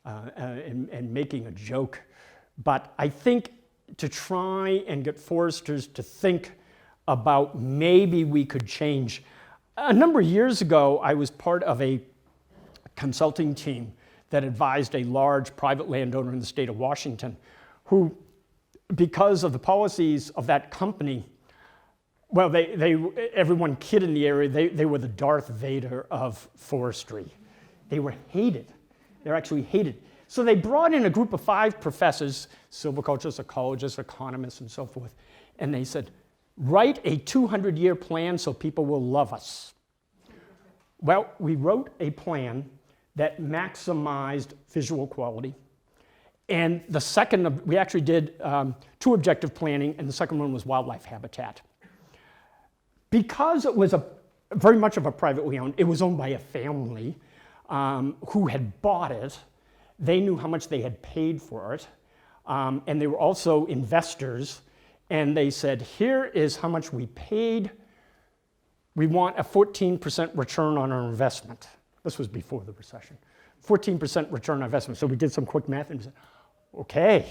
and making a joke. But I think to try and get foresters to think about maybe we could change. A number of years ago, I was part of a consulting team that advised a large private landowner in the state of Washington who, because of the policies of that company, well, everyone kid in the area, they were the Darth Vader of forestry. They were hated. They're actually hated. So they brought in a group of 5 professors, silviculturists, ecologists, economists, and so forth, and they said, write a 200-year plan so people will love us. Well, we wrote a plan that maximized visual quality. And the second, we actually did 2 objective planning, and the second one was wildlife habitat. Because it was very much of a privately owned, it was owned by a family who had bought it. They knew how much they had paid for it. And they were also investors. And they said, here is how much we paid. We want a 14% return on our investment. This was before the recession. 14% return on investment. So we did some quick math and said, okay,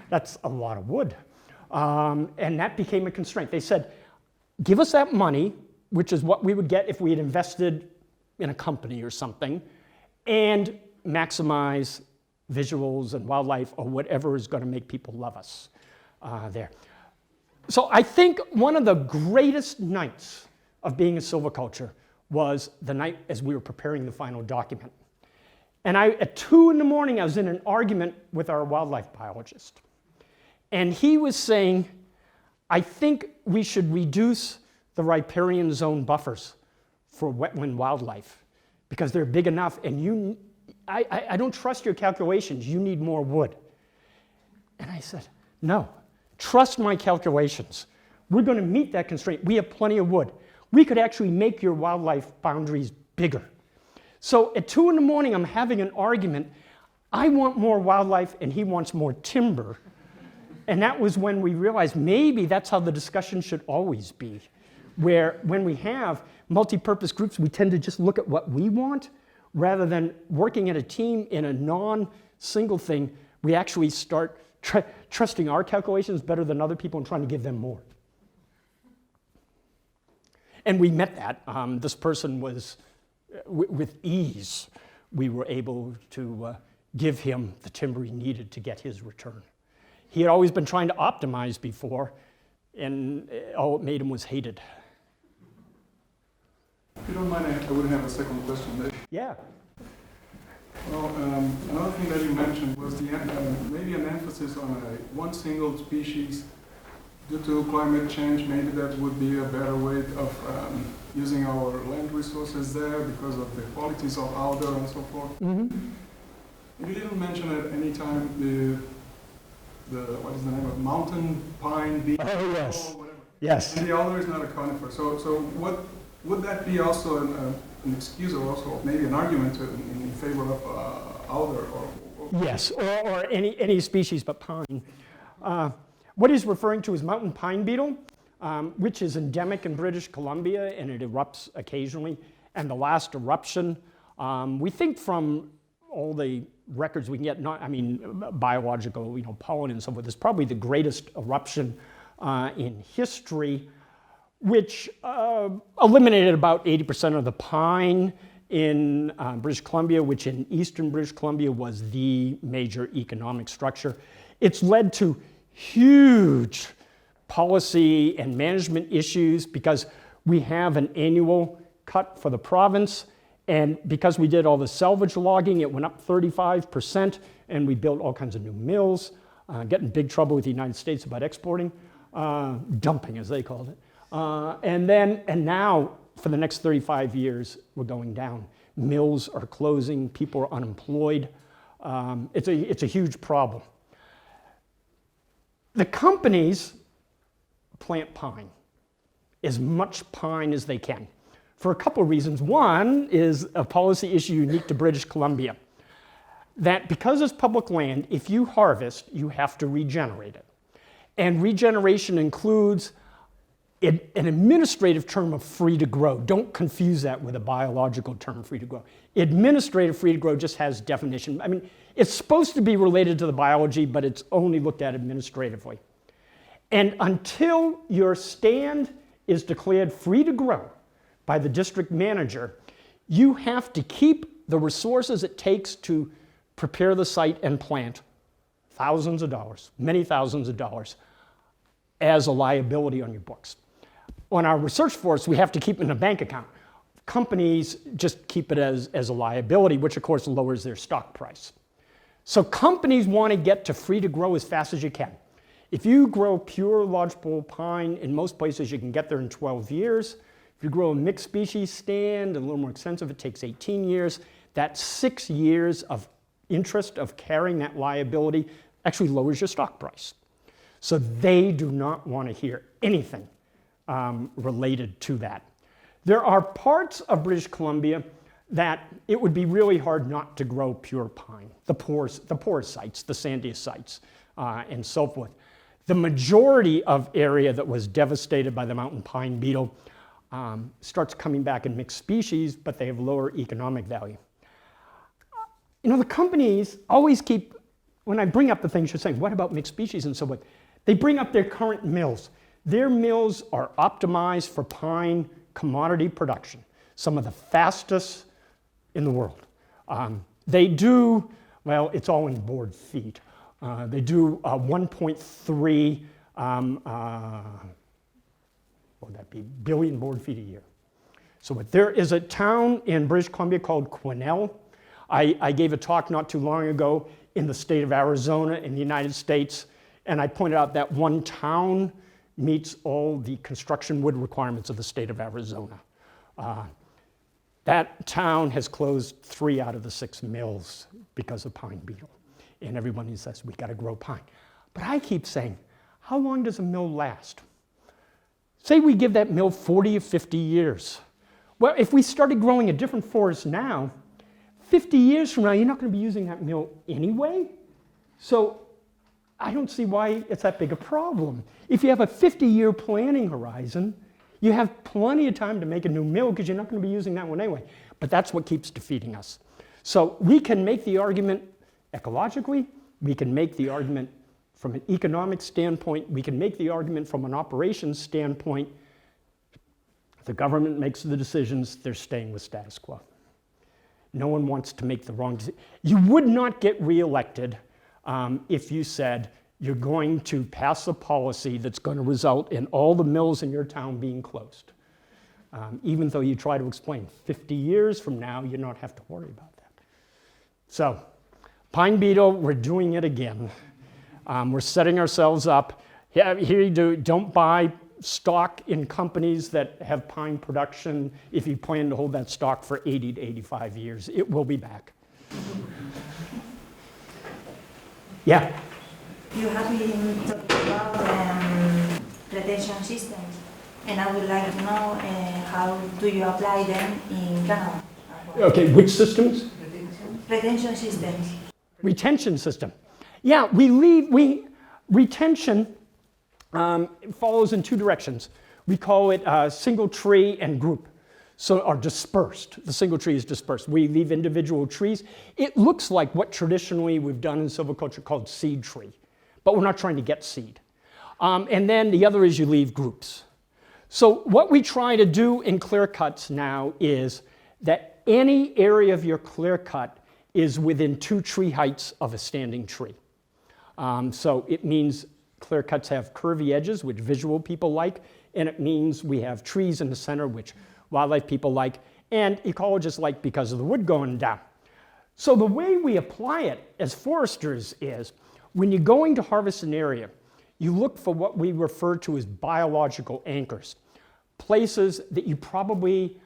that's a lot of wood. And that became a constraint. They said, give us that money, which is what we would get if we had invested in a company or something, and maximize visuals and wildlife or whatever is going to make people love us there. So I think one of the greatest nights of being in silviculture was the night as we were preparing the final document. And at 2 in the morning, I was in an argument with our wildlife biologist. And he was saying, I think we should reduce the riparian zone buffers for wetland wildlife because they're big enough and I don't trust your calculations, you need more wood. And I said, no, trust my calculations. We're going to meet that constraint. We have plenty of wood. We could actually make your wildlife boundaries bigger. So at 2 in the morning, I'm having an argument. I want more wildlife and he wants more timber. And that was when we realized maybe that's how the discussion should always be. Where when we have multi-purpose groups, we tend to just look at what we want rather than working in a team in a non-single thing. We actually start trusting our calculations better than other people and trying to give them more. And we met that. This person was, with ease, we were able to give him the timber he needed to get his return. He had always been trying to optimize before, and all it made him was hated. If you don't mind, I would have a second question there. Yeah. Well, another thing that you mentioned was maybe an emphasis on one single species. Due to climate change, maybe that would be a better way of using our land resources there because of the qualities of Alder and so forth. Mm-hmm. You didn't mention at any time what is the name of mountain pine beech? Oh yes. Or whatever. Yes. And the Alder is not a conifer. So what would that be also an excuse or also maybe an argument in favor of Alder or yes, or any species but pine. What he's referring to is mountain pine beetle, which is endemic in British Columbia, and it erupts occasionally. And the last eruption, we think from all the records we can get, biological, pollen and so forth, is probably the greatest eruption in history, which eliminated about 80% of the pine in British Columbia, which in eastern British Columbia was the major economic structure. It's led to huge policy and management issues because we have an annual cut for the province, and because we did all the salvage logging, it went up 35%, and we built all kinds of new mills, get in big trouble with the United States about exporting, dumping as they called it. And now, for the next 35 years, we're going down. Mills are closing, people are unemployed. It's a huge problem. The companies plant pine, as much pine as they can, for a couple of reasons. One is a policy issue unique to British Columbia, that because it's public land, if you harvest, you have to regenerate it. And regeneration includes an administrative term of free to grow. Don't confuse that with a biological term, free to grow. Administrative free to grow just has definition. It's supposed to be related to the biology, but it's only looked at administratively. And until your stand is declared free to grow by the district manager, you have to keep the resources it takes to prepare the site and plant thousands of dollars, many thousands of dollars, as a liability on your books. On our research forest, we have to keep it in a bank account. Companies just keep it as a liability, which of course lowers their stock price. So companies want to get to free to grow as fast as you can. If you grow pure lodgepole pine, in most places you can get there in 12 years. If you grow a mixed species stand, a little more expensive, it takes 18 years. That's 6 years of interest of carrying that liability actually lowers your stock price. So they do not want to hear anything related to that. There are parts of British Columbia that it would be really hard not to grow pure pine, the poorest sites, the sandiest sites, and so forth. The majority of area that was devastated by the mountain pine beetle starts coming back in mixed species, but they have lower economic value. The companies always keep, when I bring up the things you're saying, what about mixed species and so forth? They bring up their current mills. Their mills are optimized for pine commodity production, some of the fastest in the world. They do, well, it's all in board feet. They do 1.3 what would that be, billion board feet a year. So there is a town in British Columbia called Quesnel. I gave a talk not too long ago in the state of Arizona in the United States, and I pointed out that one town meets all the construction wood requirements of the state of Arizona. That town has closed 3 out of the 6 mills because of pine beetle. And everybody says, we gotta grow pine. But I keep saying, how long does a mill last? Say we give that mill 40 or 50 years. Well, if we started growing a different forest now, 50 years from now, you're not gonna be using that mill anyway. So I don't see why it's that big a problem. If you have a 50-year planning horizon, you have plenty of time to make a new mill because you're not going to be using that one anyway. But that's what keeps defeating us. So we can make the argument ecologically, we can make the argument from an economic standpoint, we can make the argument from an operations standpoint. If the government makes the decisions, they're staying with status quo. No one wants to make the wrong decision. You would not get reelected if you said you're going to pass a policy that's going to result in all the mills in your town being closed. Even though you try to explain 50 years from now, you don't have to worry about that. So, pine beetle, we're doing it again. We're setting ourselves up. Here you do, don't buy stock in companies that have pine production if you plan to hold that stock for 80 to 85 years. It will be back. Yeah? You have been talking about retention systems, and I would like to know how do you apply them in Canada? Okay, which systems? Retention systems. Retention system. Yeah, retention It follows in two directions. We call it single tree and group, or dispersed. The single tree is dispersed. We leave individual trees. It looks like what traditionally we've done in silviculture called seed tree, but we're not trying to get seed. And then the other is you leave groups. So what we try to do in clear cuts now is that any area of your clear cut is within 2 tree heights of a standing tree. So it means clear cuts have curvy edges, which visual people like, and it means we have trees in the center, which wildlife people like, and ecologists like because of the wood going down. So the way we apply it as foresters is, when you're going to harvest an area, you look for what we refer to as biological anchors, places that you probably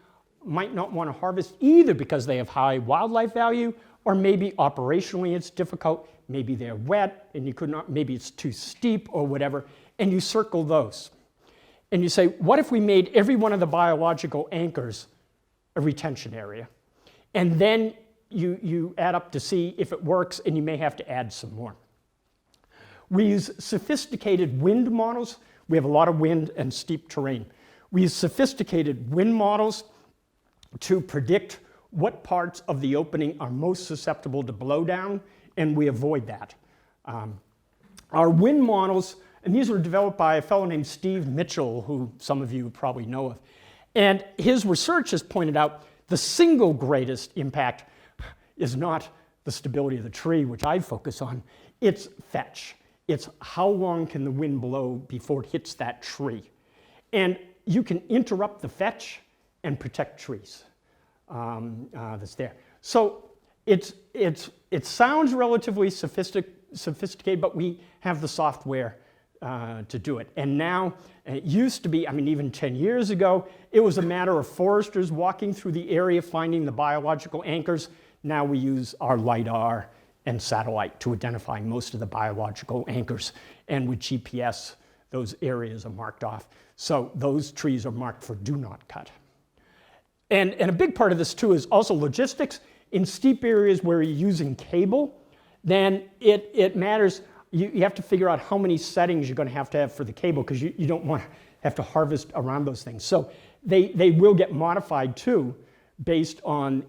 might not want to harvest either because they have high wildlife value, or maybe operationally it's difficult, maybe they're wet and you could not, maybe it's too steep or whatever, and you circle those. And you say, what if we made every one of the biological anchors a retention area? And then you add up to see if it works, and you may have to add some more. We use sophisticated wind models. We have a lot of wind and steep terrain. We use sophisticated wind models to predict what parts of the opening are most susceptible to blowdown, and we avoid that. Our wind models, and these were developed by a fellow named Steve Mitchell, who some of you probably know of. And his research has pointed out the single greatest impact is not the stability of the tree, which I focus on, it's fetch. It's how long can the wind blow before it hits that tree. And you can interrupt the fetch and protect trees that's there. So it sounds relatively sophisticated, but we have the software to do it. And now, it used to be, I mean, even 10 years ago, it was a matter of foresters walking through the area, finding the biological anchors. Now we use our LiDAR and satellite to identify most of the biological anchors. And with GPS, those areas are marked off. So those trees are marked for do not cut. And a big part of this too is also logistics. In steep areas where you're using cable, then it matters. You have to figure out how many settings you're going to have for the cable, because you don't want to have to harvest around those things. So they will get modified too, based on,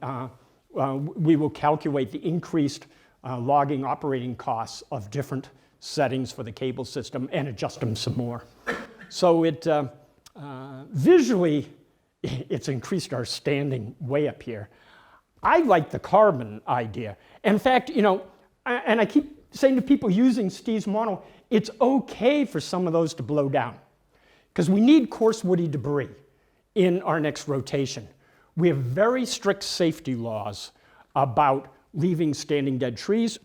we will calculate the increased logging operating costs of different settings for the cable system and adjust them some more. So it visually, it's increased our standing way up here. I like the carbon idea. In fact, you know, and I keep saying to people using Steve's model, it's okay for some of those to blow down, because we need coarse woody debris in our next rotation. We have very strict safety laws about leaving standing dead trees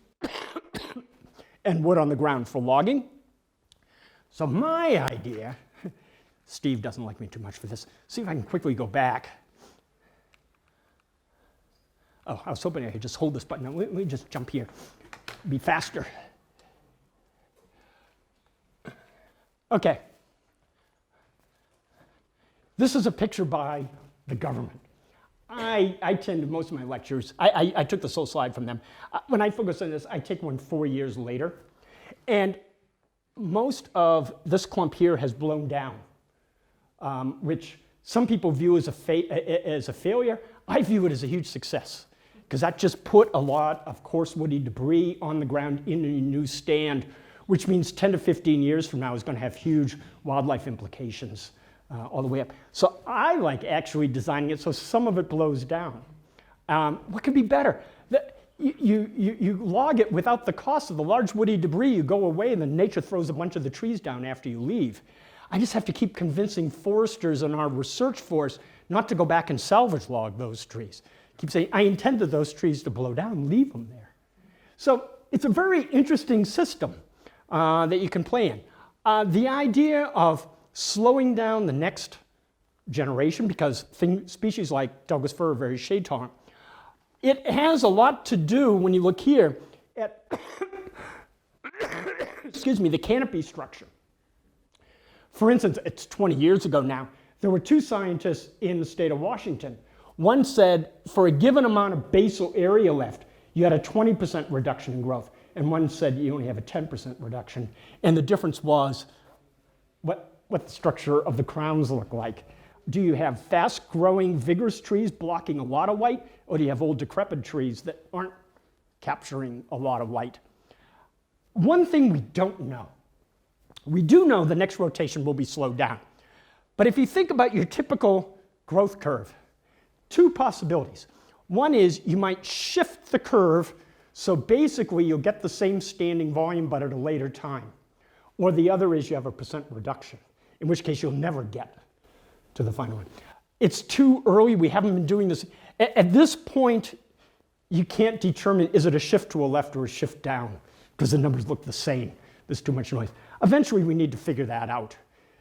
and wood on the ground for logging. So my idea, Steve doesn't like me too much for this. See if I can quickly go back. Oh, I was hoping I could just hold this button. Now, let me just jump here. Be faster. Okay. This is a picture by the government. I attended most of my lectures. I took this whole slide from them. When I focus on this, I take one 4 years later. And most of this clump here has blown down, which some people view as a failure. I view it as a huge success, because that just put a lot of coarse woody debris on the ground in a new stand, which means 10 to 15 years from now is going to have huge wildlife implications all the way up. So I like actually designing it so some of it blows down. What could be better? You log it without the cost of the large woody debris. You go away and then nature throws a bunch of the trees down after you leave. I just have to keep convincing foresters and our research force not to go back and salvage log those trees. Keep saying, I intended those trees to blow down, leave them there. So it's a very interesting system that you can play in. The idea of slowing down the next generation, because species like Douglas fir are very shade tolerant, it has a lot to do when you look here at excuse me, the canopy structure. For instance, it's 20 years ago now, there were 2 scientists in the state of Washington. One said for a given amount of basal area left, you had a 20% reduction in growth. And one said you only have a 10% reduction. And the difference was what the structure of the crowns look like. Do you have fast-growing, vigorous trees blocking a lot of light, or do you have old, decrepit trees that aren't capturing a lot of light? One thing we don't know. We do know the next rotation will be slowed down. But if you think about your typical growth curve, two possibilities. One is you might shift the curve so basically you'll get the same standing volume but at a later time. Or the other is you have a % reduction, in which case you'll never get to the final one. It's too early. We haven't been doing this. At this point, you can't determine is it a shift to a left or a shift down because the numbers look the same. There's too much noise. Eventually, we need to figure that out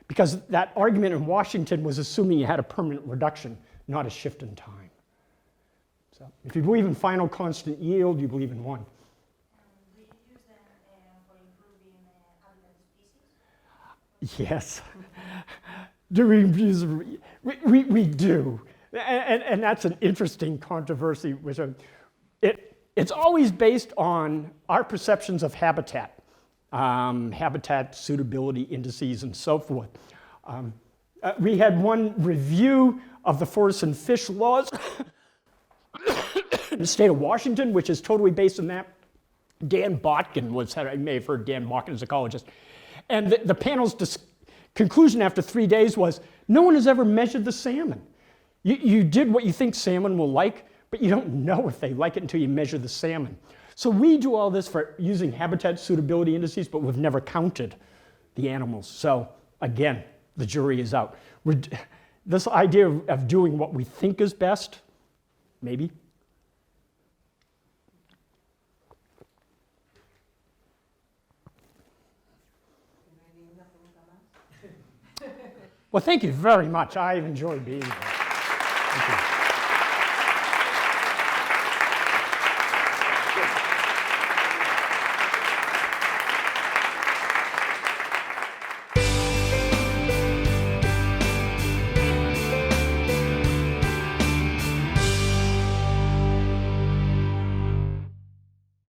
because that argument in Washington was assuming you had a permanent reduction, not a shift in time. So if you believe in final constant yield, you believe in one. Do you use them for improving habitat species? Yes. Do we use, we do. And that's an interesting controversy. Which it's always based on our perceptions of habitat, habitat suitability indices and so forth. We had one review of the forest and fish laws in the state of Washington, which is totally based on that. Dan Botkin was, I may have heard Dan Botkin as a ecologist. And the panel's conclusion after 3 days was, no one has ever measured the salmon. You did what you think salmon will like, but you don't know if they like it until you measure the salmon. So we do all this for using habitat suitability indices, but we've never counted the animals. So again, the jury is out. This idea of doing what we think is best, maybe. Well, thank you very much. I've enjoyed being here. Thank you.